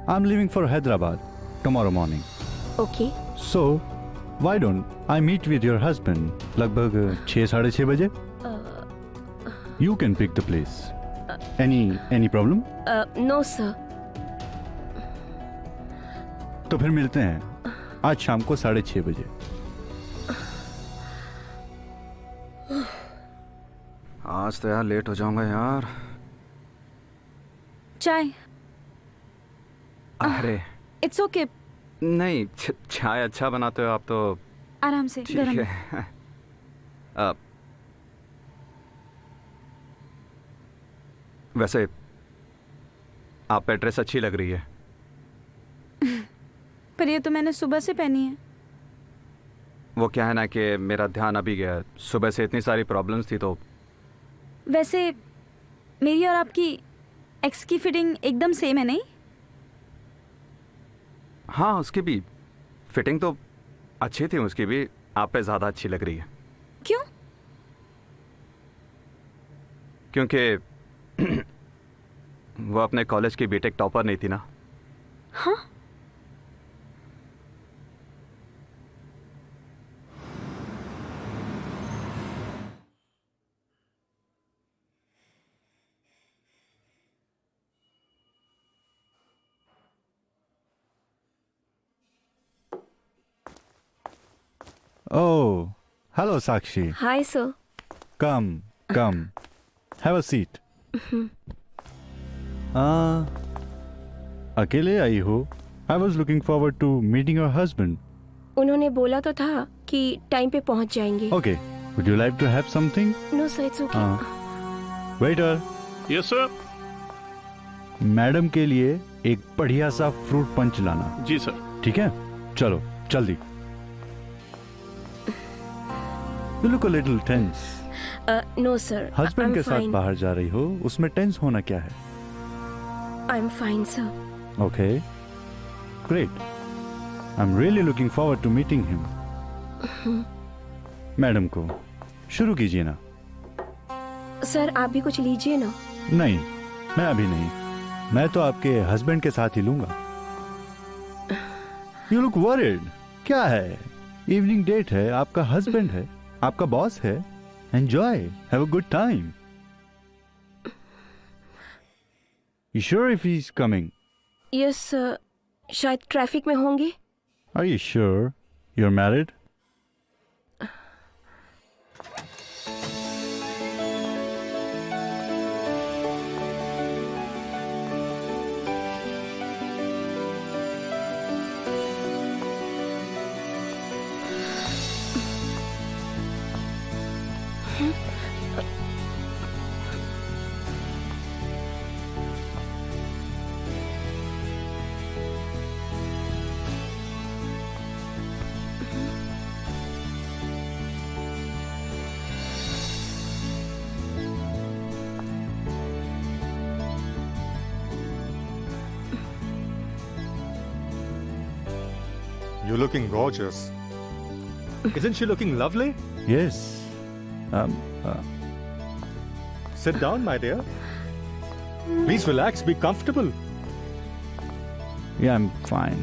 I am living for Hyderabad tomorrow morning. Okay. So why don't I meet with your husband लगभग 6-6:30 बजे? You can pick the place. Any problem? No sir. तो फिर मिलते हैं आज शाम को 6:30 बजे। आज तो यार लेट हो जाऊंगा यार। चाय? अरे इट्स ओके। नहीं, चाय अच्छा बनाते हो आप तो। आराम से ठीक गरम। है। वैसे आप पे ड्रेस अच्छी लग रही है। पर ये तो मैंने सुबह से पहनी है। वो क्या है ना कि मेरा ध्यान अभी गया, सुबह से इतनी सारी प्रॉब्लम्स थी तो। वैसे मेरी और आपकी एक्स की फिटिंग एकदम सेम है नहीं? हाँ, उसकी भी फिटिंग तो अच्छी थी, उसकी भी आप पे ज़्यादा अच्छी लग रही है। क्यों? क्योंकि वो अपने कॉलेज की बीटेक टॉपर नहीं थी ना। हाँ? Oh, hello Sakshi. Hi sir. Come. Have a seat. अकेले आई हो? I was looking forward to meeting your husband. उन्होंने बोला तो था कि टाइम पे पहुंच जाएंगे। Okay. Would you like to have something? No sir, it's okay. Waiter. Yes sir. Madam के लिए एक बढ़िया सा फ्रूट पंच लाना। जी सर। ठीक है, चलो जल्दी। You look a little tense. No sir. Husband के साथ बाहर जा रही हो, उसमें टेंस होना क्या है? I'm fine sir. Okay. Great. I'm really looking forward to meeting him. Madam को। शुरू कीजिए ना। सर आप भी कुछ लीजिए ना। नहीं, मैं अभी नहीं। मैं तो आपके हस्बैंड के साथ ही लूंगा। You look worried. क्या है? इवनिंग डेट है, आपका हस्बैंड है, आपका बॉस है। Enjoy, have a good time. You sure if he is coming? Yes शायद ट्रैफिक में होंगे। Are you sure you are married? You're looking gorgeous. Isn't she looking lovely? Yes. Sit down, my dear. Please relax, be comfortable. Yeah, I'm fine.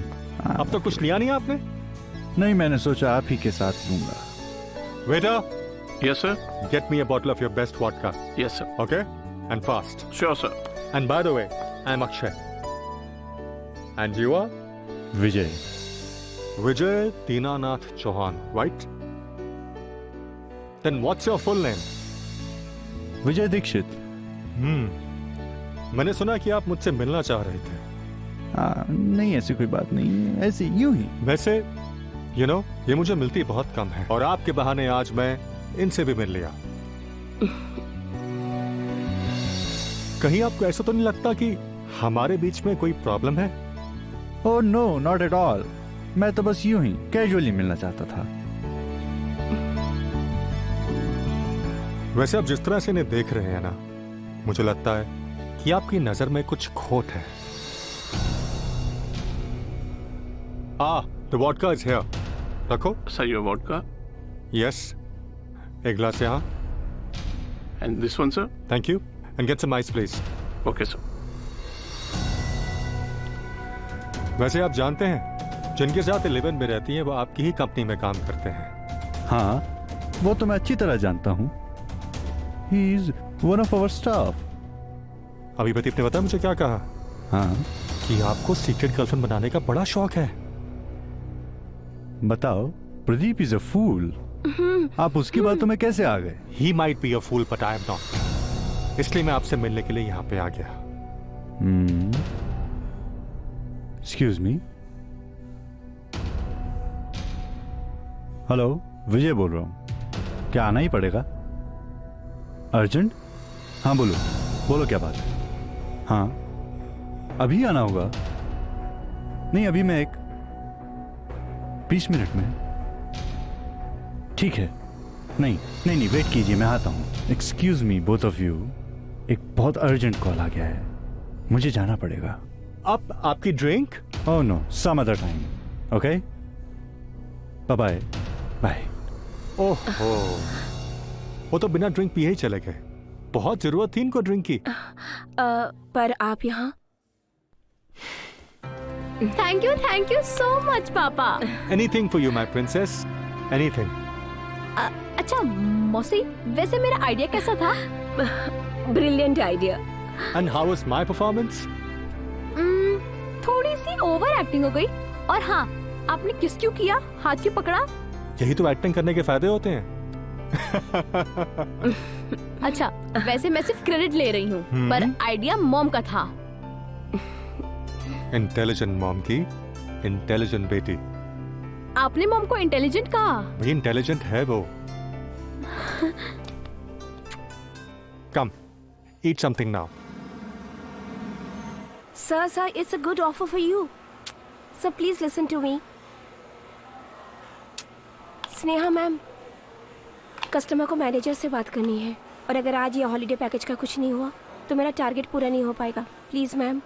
अब तो कुछ लिया नहीं आपने? नहीं, मैंने सोचा आप ही के साथ लूंगा। Waiter. Yes, sir. Get me a bottle of your best vodka. Yes, sir. Okay? And fast. Sure, sir. And by the way, I'm Akshay. And you are? Vijay. Vijay Dinanath Chauhan, right? Then what's your full name? विजय दीक्षित। मैंने सुना कि आप मुझसे मिलना चाह रहे थे। नहीं, ऐसी कोई बात नहीं है, ऐसे यूं ही। वैसे ये मुझे मिलती बहुत कम है और आपके बहाने आज मैं इनसे भी मिल लिया। कहीं आपको ऐसा तो नहीं लगता कि हमारे बीच में कोई प्रॉब्लम है? Oh no, not at all. मैं तो बस यूं ही कैजुअली मिलना चाहता था। वैसे आप जिस तरह से इन्हें देख रहे हैं ना, मुझे लगता है कि आपकी नजर में कुछ खोट है। The vodka is here. रखो। Sir, your vodka? Yes. एक ग्लास यहाँ। And this one, sir? Thank you. And get some ice, please. Okay, sir. वैसे आप जानते हैं, जिनके साथ 11 में रहती हैं वो आपकी ही कंपनी में काम करते हैं। हाँ, वो तो मैं अच्छी तरह जानता हूँ। He is one of our staff. अभी प्रदीप ने बताया मुझे क्या कहा? हाँ, कि आपको सीक्रेट गर्लफ्रेंड बनाने का बड़ा शौक है। बताओ, प्रदीप इज अ फूल। आप उसकी बातों में कैसे आ गए? He might be a fool, but I am not. इसलिए मैं आपसे मिलने के लिए यहाँ पे आ गया। Excuse me. हेलो, विजय बोल रहा हूँ। क्या आना ही पड़ेगा? अर्जेंट? हाँ बोलो, बोलो क्या बात है? हाँ, अभी आना होगा? नहीं, अभी मैं एक 20 मिनट में। ठीक है। नहीं, वेट कीजिए, मैं आता हूँ। Excuse me both of you, एक बहुत अर्जेंट कॉल आ गया है, मुझे जाना पड़ेगा। आपकी drink? Oh no, some other time. Okay, bye bye. ओहो, वो तो बिना ड्रिंक पिए ही चले गए। बहुत जरूरत थी इनको ड्रिंक की। पर आप यहाँ? थैंक यू सो मच पापा। Anything for you, my princess. Anything. अच्छा मौसी, वैसे मेरा आइडिया कैसा था? Brilliant idea. And how was my performance? थोड़ी सी ओवर एक्टिंग हो गई। और हाँ, आपने किस क्यों किया, हाथ क्यों पकड़ा? यही तो एक्टिंग करने के फायदे होते हैं। अच्छा, वैसे मैं सिर्फ क्रेडिट ले रही हूँ, पर आइडिया मॉम का था। इंटेलिजेंट मॉम की इंटेलिजेंट बेटी। आपने मॉम को इंटेलिजेंट कहा? भाई इंटेलिजेंट है वो। Come, eat something now. Sir, it's a good offer for you. Sir, please listen to me. Sneha ma'am, customer को मैनेजर से बात करनी है, और अगर आज ये हॉलीडे पैकेज का कुछ नहीं हुआ तो मेरा टारगेट पूरा नहीं हो पाएगा। Please ma'am.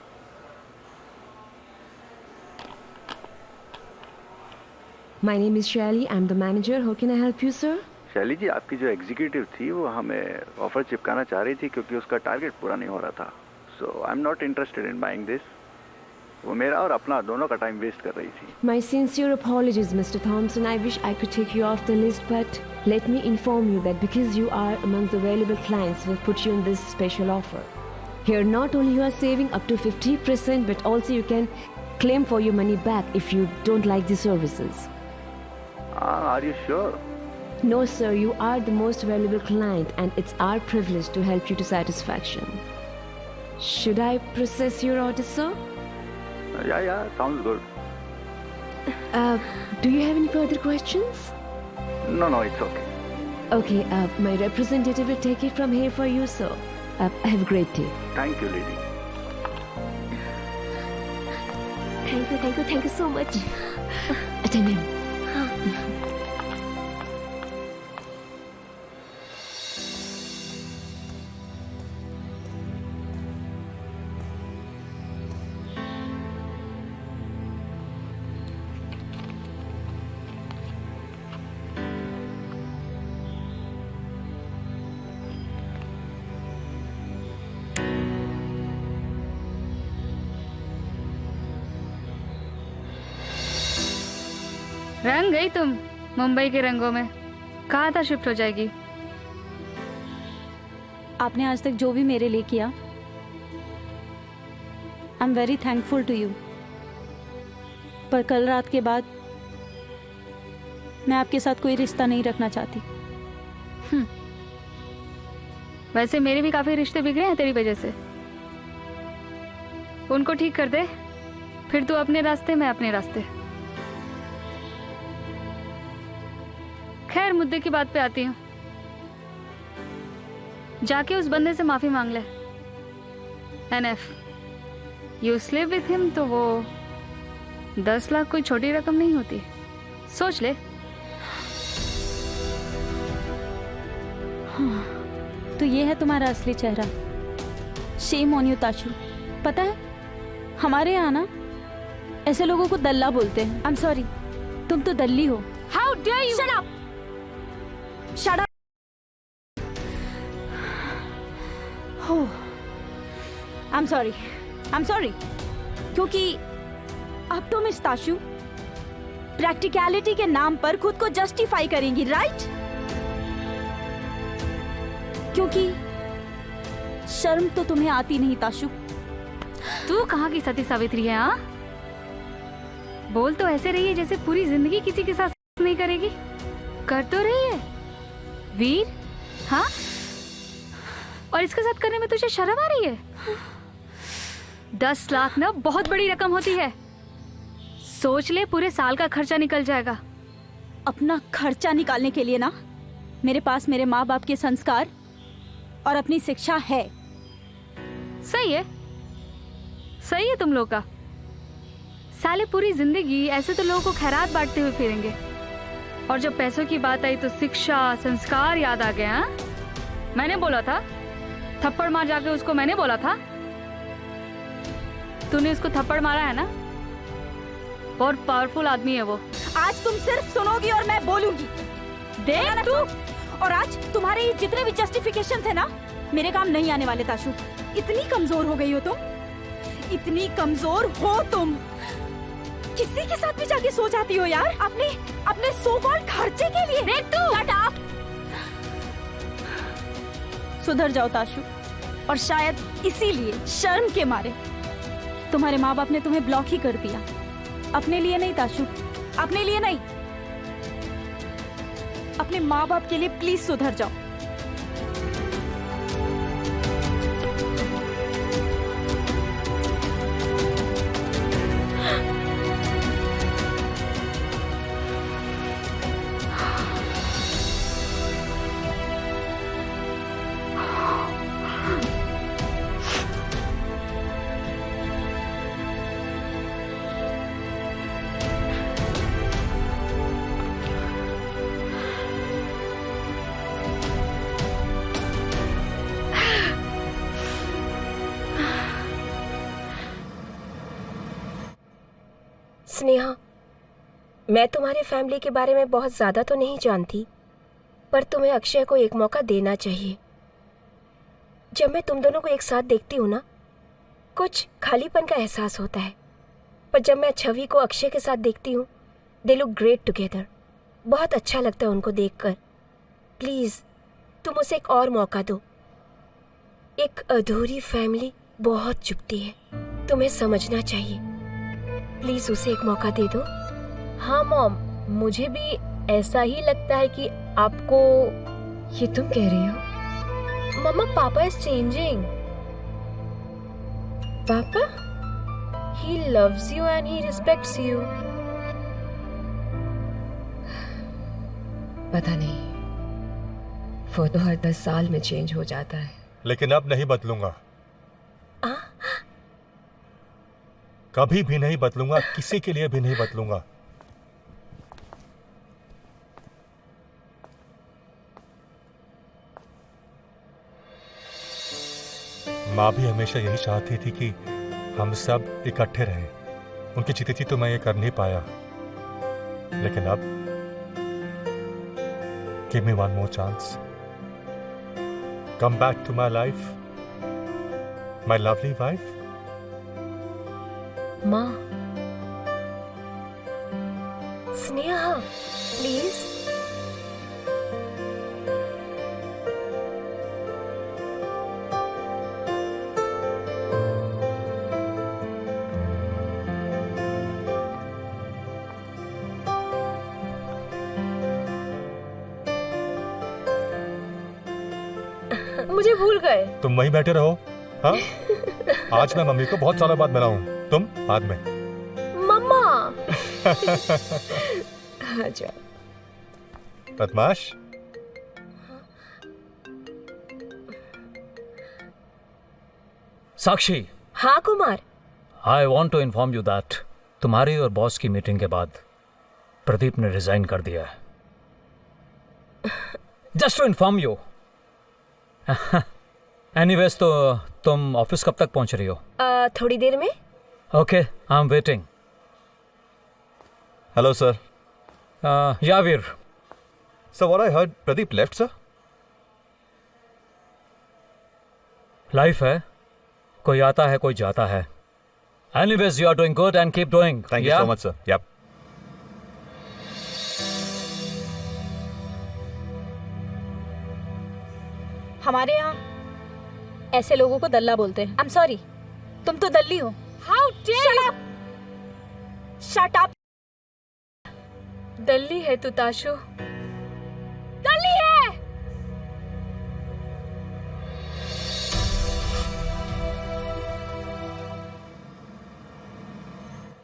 My name is Shirley. I'm the manager. How can I help you, sir? शैली जी, आपकी जो एग्जीक्यूटिव थी वो हमें ऑफर चिपकाना चाह रही थी क्योंकि उसका टारगेट पूरा नहीं हो रहा था. So I am not interested in buying this. वो मेरा और अपना दोनों का टाइम वेस्ट कर रही थी. My sincere apologies, Mr. Thompson. I wish I could take you off the list, but let me inform you that because you are among the valuable clients, we'll put you in this special offer. Here, not only you are saving up to 50%, but also you can claim for your money back if you don't like the services. Are you sure? No, sir. You are the most valuable client, and it's our privilege to help you to satisfaction. Should I process your order, sir? Yeah, sounds good. Do you have any further questions? No, it's okay. Okay, my representative will take it from here for you, sir. Have a great day. Thank you, lady. Thank you so much. Attend him. रंग गई तुम मुंबई के रंगों में. कहा था shift हो जाएगी. आपने आज तक जो भी मेरे लिए किया, I am very thankful to you. पर कल रात के बाद मैं आपके साथ कोई रिश्ता नहीं रखना चाहती. वैसे मेरे भी काफी रिश्ते बिगड़े हैं तेरी वजह से. उनको ठीक कर दे, फिर तू अपने रास्ते, मैं अपने रास्ते. खैर, मुद्दे की बात पे आती हूँ. जाके उस बंदे से माफी मांग ले. NF you sleep with him, तो वो 10 लाख कोई छोटी रकम नहीं होती. सोच ले. तो ये है तुम्हारा असली चेहरा. Shame on you Tashu. पता है, हमारे यहाँ ना ऐसे लोगों को दल्ला बोलते हैं. आई एम सॉरी, तुम तो दल्ली हो. How dare you. Shut up. Shut up. Oh, I'm sorry. क्योंकि अब तुम इस ताशु प्रैक्टिकलिटी के नाम पर खुद को जस्टिफाई करेंगी, राइट? क्योंकि शर्म तो तुम्हें आती नहीं ताशु. तू कहाँ की सती सावित्री है? हाँ, बोल तो ऐसे रही है जैसे पूरी जिंदगी किसी के साथ नहीं करेगी. कर तो रही है वीर. हाँ, और इसके साथ करने में तुझे शर्म आ रही है? 10 लाख ना बहुत बड़ी रकम होती है. सोच ले, पूरे साल का खर्चा निकल जाएगा. अपना खर्चा निकालने के लिए ना मेरे पास मेरे माँ बाप के संस्कार और अपनी शिक्षा है. सही है तुम लोग का. साले पूरी जिंदगी ऐसे तो लोगों को खैरात बांटते हुए फिरेंगे, और जब पैसों की बात आई तो शिक्षा संस्कार याद आ गया. मैंने बोला था, थप्पड़ मार जाके उसको. मैंने बोला था, तूने उसको थप्पड़ मारा है ना. बहुत पावरफुल आदमी है वो. आज तुम सिर्फ सुनोगी और मैं बोलूंगी. देख तू. और आज तुम्हारे ये जितने भी जस्टिफिकेशन है ना, मेरे काम नहीं आने वाले ताशु. इतनी कमजोर हो गई हो तुम. इतनी कमजोर हो तुम. किसी के साथ भी जाके सो जाती हो यार, अपने सो कॉल्ड खर्चे के लिए. देख तू. Shut up. सुधर जाओ ताशु. और शायद इसीलिए शर्म के मारे तुम्हारे माँ बाप ने तुम्हें ब्लॉक ही कर दिया. अपने लिए नहीं ताशु, अपने लिए नहीं, अपने माँ बाप के लिए प्लीज सुधर जाओ. स्नेहा, मैं तुम्हारी फैमिली के बारे में बहुत ज़्यादा तो नहीं जानती, पर तुम्हें अक्षय को एक मौका देना चाहिए। जब मैं तुम दोनों को एक साथ देखती हूँ ना, कुछ खालीपन का एहसास होता है। पर जब मैं छवि को अक्षय के साथ देखती हूँ, दे लुक ग्रेट टुगेदर। बहुत अच्छा लगता है उनको देखकर। प्लीज़ तुम उसे एक और मौका दो। एक अधूरी फैमिली बहुत चुभती है, तुम्हें समझना चाहिए। प्लीज़ उसे एक मौका दे दो। हाँ मॉम, मुझे भी ऐसा ही लगता है कि आपको। ये तुम कह रही हो? मम्मा, पापा इज चेंजिंग। पापा? He loves you and he respects you. पता नहीं, वो तो हर 10 साल में चेंज हो जाता है। लेकिन अब नहीं बदलूंगा। कभी भी नहीं बदलूंगा, किसी के लिए भी नहीं बदलूंगा। माँ भी हमेशा यही चाहती थी कि हम सब इकट्ठे रहें। उनकी जीती थी तो मैं ये कर नहीं पाया। लेकिन अब give me one more chance. Come back to my life, my lovely wife. माँ, स्नेहा, प्लीज। मुझे भूल गए। तुम वहीं बैठे रहो। हाँ? आज मैं मम्मी को बहुत सालों बाद मिला हूँ, तुम बाद में। मम्मा। आजा। बदमाश। साक्षी। हाँ Kumar. I want to inform you that तुम्हारी और बॉस की मीटिंग के बाद प्रदीप ने रिजाइन कर दिया है। Just to inform you. Anyways, तो तुम ऑफिस कब तक पहुंच रही हो? थोड़ी देर में। Okay, I am waiting. Hello sir. Yeah Veer. Sir, what I heard, Pradeep left sir. Life है, कोई आता है कोई जाता है। Anyways, you are doing good and keep doing. Thank you so much sir. Yup. हमारे यहाँ ऐसे लोगों को दल्ला बोलते हैं। आई एम सॉरी, तुम तो दल्ली हो। How dare. Shut up. दल्ली है तू ताशु, दल्ली है।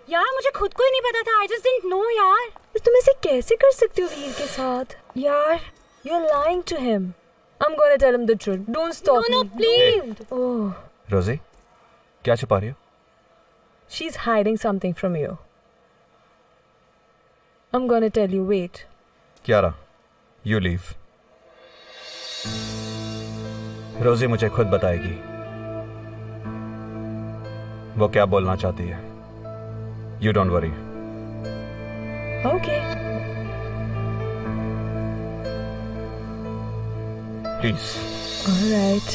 यार मुझे खुद को ही नहीं पता था। आई जस्ट डिडंट नो यार। तुम ऐसे कैसे कर सकते हो वीर के साथ? यार, you are lying to him. I'm gonna tell him the truth. Don't stop me. No, please. Oh. रोजी, क्या छुपा रही हो? She's hiding something from you. I'm gonna tell you. Wait. Kiara, you leave. रोजी मुझे खुद बताएगी वो क्या बोलना चाहती है। You don't worry. Okay. Please. All right.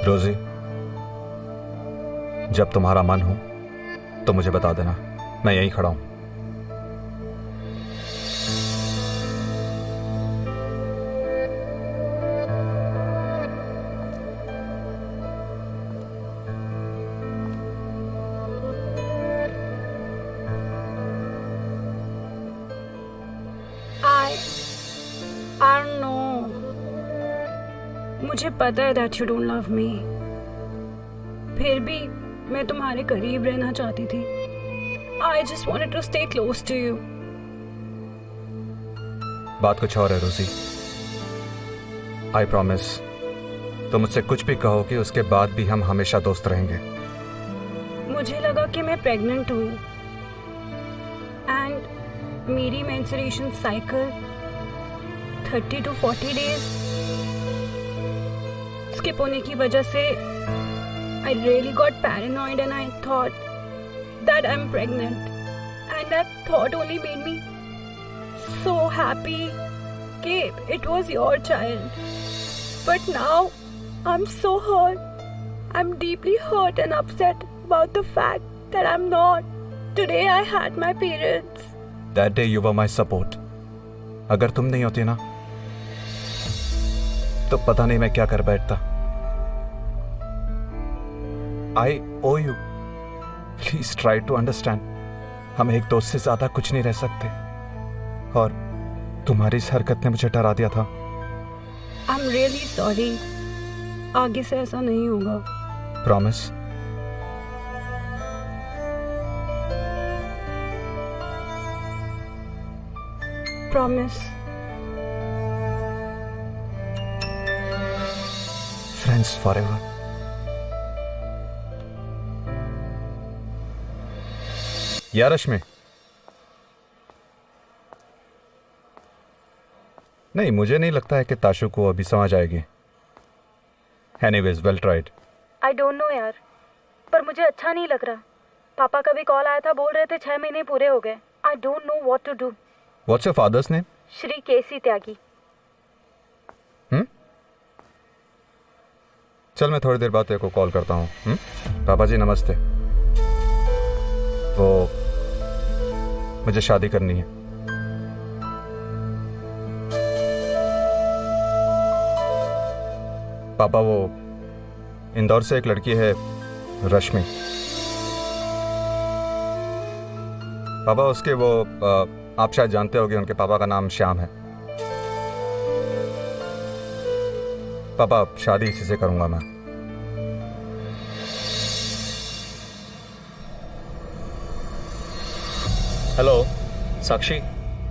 रोजी, जब तुम्हारा मन हो तो मुझे बता देना, मैं यहीं खड़ा हूं। I don't know. मुझे पता है that you don't love me. फिर भी मैं तुम्हारे करीब रहना चाहती थी. I just wanted to stay close to you. बात कुछ और है रोजी. I promise. तुम मुझसे कुछ भी कहो कि उसके बाद भी हम हमेशा दोस्त रहेंगे. मुझे लगा कि मैं प्रेग्नेंट हूँ एंड मेरी menstruation cycle 30 to 40 days skip होने की वजह से I really got paranoid and I thought that I'm pregnant. And that thought only made me so happy that it was your child. But now I'm so hurt. I'm deeply hurt and upset about the fact that I'm not. Today I had my periods. That day you were my support. अगर तुम नहीं होती ना तो पता नहीं मैं क्या कर बैठता. I owe you. Please try to understand. हम एक दोस्त से ज्यादा कुछ नहीं रह सकते. और तुम्हारी इस हरकत ने मुझे डरा दिया था. I'm really sorry. आगे से ऐसा नहीं होगा. Promise. Promise. Friends forever. या रश्मि, नहीं मुझे नहीं लगता है कि ताशु को अभी समझ आएगी. Anyways, well tried. I don't no यार, पर मुझे अच्छा नहीं लग रहा. पापा का भी कॉल आया था, बोल रहे थे 6 महीने पूरे हो गए. I don't know what to do. What's your father's name? Shri KC Tyagi. चल मैं थोड़ी देर बाद तेरे को कॉल करता हूँ. पापा जी नमस्ते. वो मुझे शादी करनी है. पापा वो इंदौर से एक लड़की है रश्मि. पापा उसके वो आप शायद जानते होंगे, उनके पापा का नाम श्याम है. पापा शादी इसी से करूंगा मैं. हेलो साक्षी.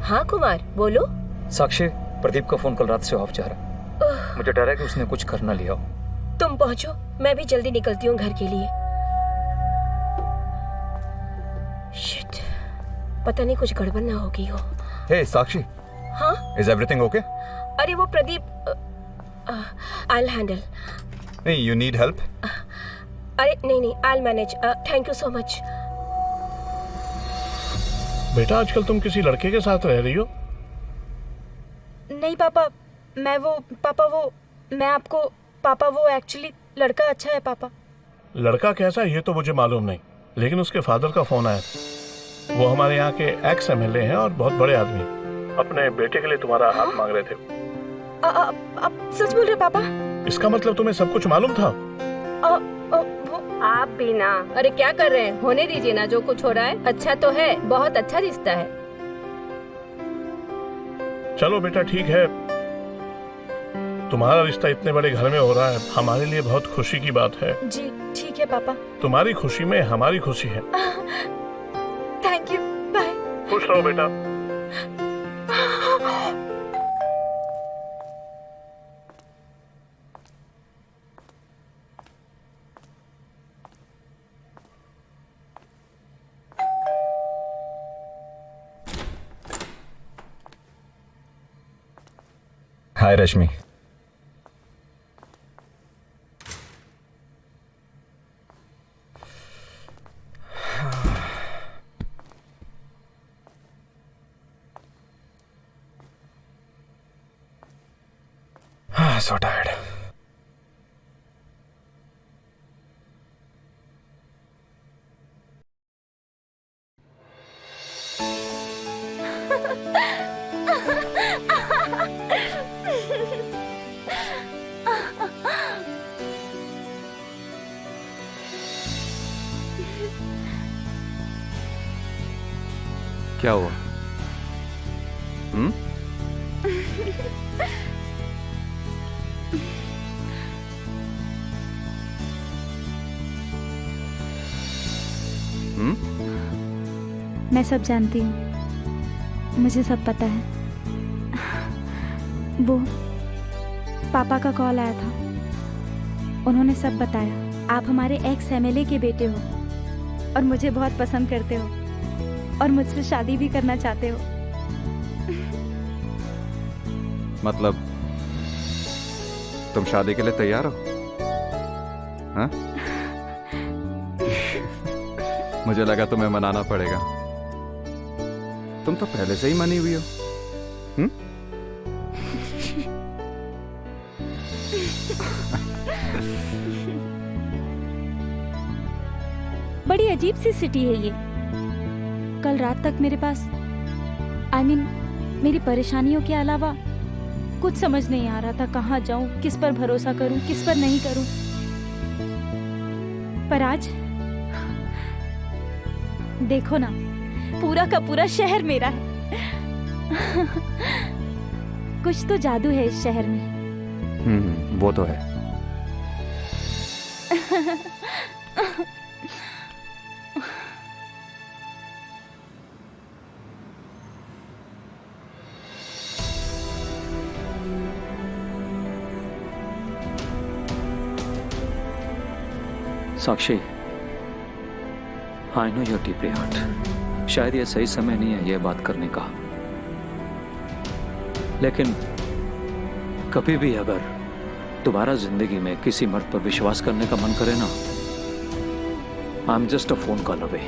हाँ कुमार बोलो. साक्षी, प्रदीप का फोन कल रात से ऑफ जा रहा है. मुझे डर है कि उसने कुछ कर ना लिया हो. तुम पहुंचो, मैं भी जल्दी निकलती हूँ घर के लिए. शिट, पता नहीं कुछ गड़बड़ ना हो गई हो. हे साक्षी. हाँ. Is everything okay? अरे वो प्रदीप, I'll handle. नहीं, you need help? अरे नहीं, I'll manage. Thank you so much. बेटा आजकल तुम किसी लड़के के साथ रह रही हो? नहीं पापा, पापा वो एक्चुअली लड़का अच्छा है पापा. लड़का कैसा ये तो मुझे मालूम नहीं, लेकिन उसके फादर का फोन आया. वो हमारे यहाँ के एक्स MLA हैं और बहुत बड़े आदमी. अपने बेटे के लिए तुम्हारा हाथ मांग रहे थे. आप सच बोल रहे पापा? इसका मतलब तुम्हें सब कुछ मालूम था? आप भी ना. अरे क्या कर रहे हैं, होने दीजिए ना. जो कुछ हो रहा है अच्छा तो है, बहुत अच्छा रिश्ता है. चलो बेटा ठीक है, तुम्हारा रिश्ता इतने बड़े घर में हो रहा है, हमारे लिए बहुत खुशी की बात है. जी ठीक है पापा. तुम्हारी खुशी में हमारी खुशी है. Thank you. बाय. खुश रहो बेटा. हाय रश्मि. So tired. क्या हुआ? मैं सब जानती हूँ, मुझे सब पता है. वो पापा का कॉल आया था, उन्होंने सब बताया. आप हमारे एक्स MLA के बेटे हो और मुझे बहुत पसंद करते हो और मुझसे शादी भी करना चाहते हो. मतलब तुम शादी के लिए तैयार हो? हाँ? मुझे लगा तुम्हें मनाना पड़ेगा। तुम तो पहले से ही मनी हुई हो। बड़ी अजीब सी सिटी है ये। कल रात तक मेरे पास मेरी परेशानियों के अलावा कुछ समझ नहीं आ रहा था, कहाँ जाऊं, किस पर भरोसा करूं, किस पर नहीं करूं। पर आज देखो ना, पूरा का पूरा शहर मेरा है। कुछ तो जादू है इस शहर में। वो तो है। Sakshi, I know your deeply hurt. शायद ये सही समय नहीं है ये बात करने का, लेकिन कभी भी अगर दोबारा जिंदगी में किसी मर्द पर विश्वास करने का मन करे ना, I am just a phone call away.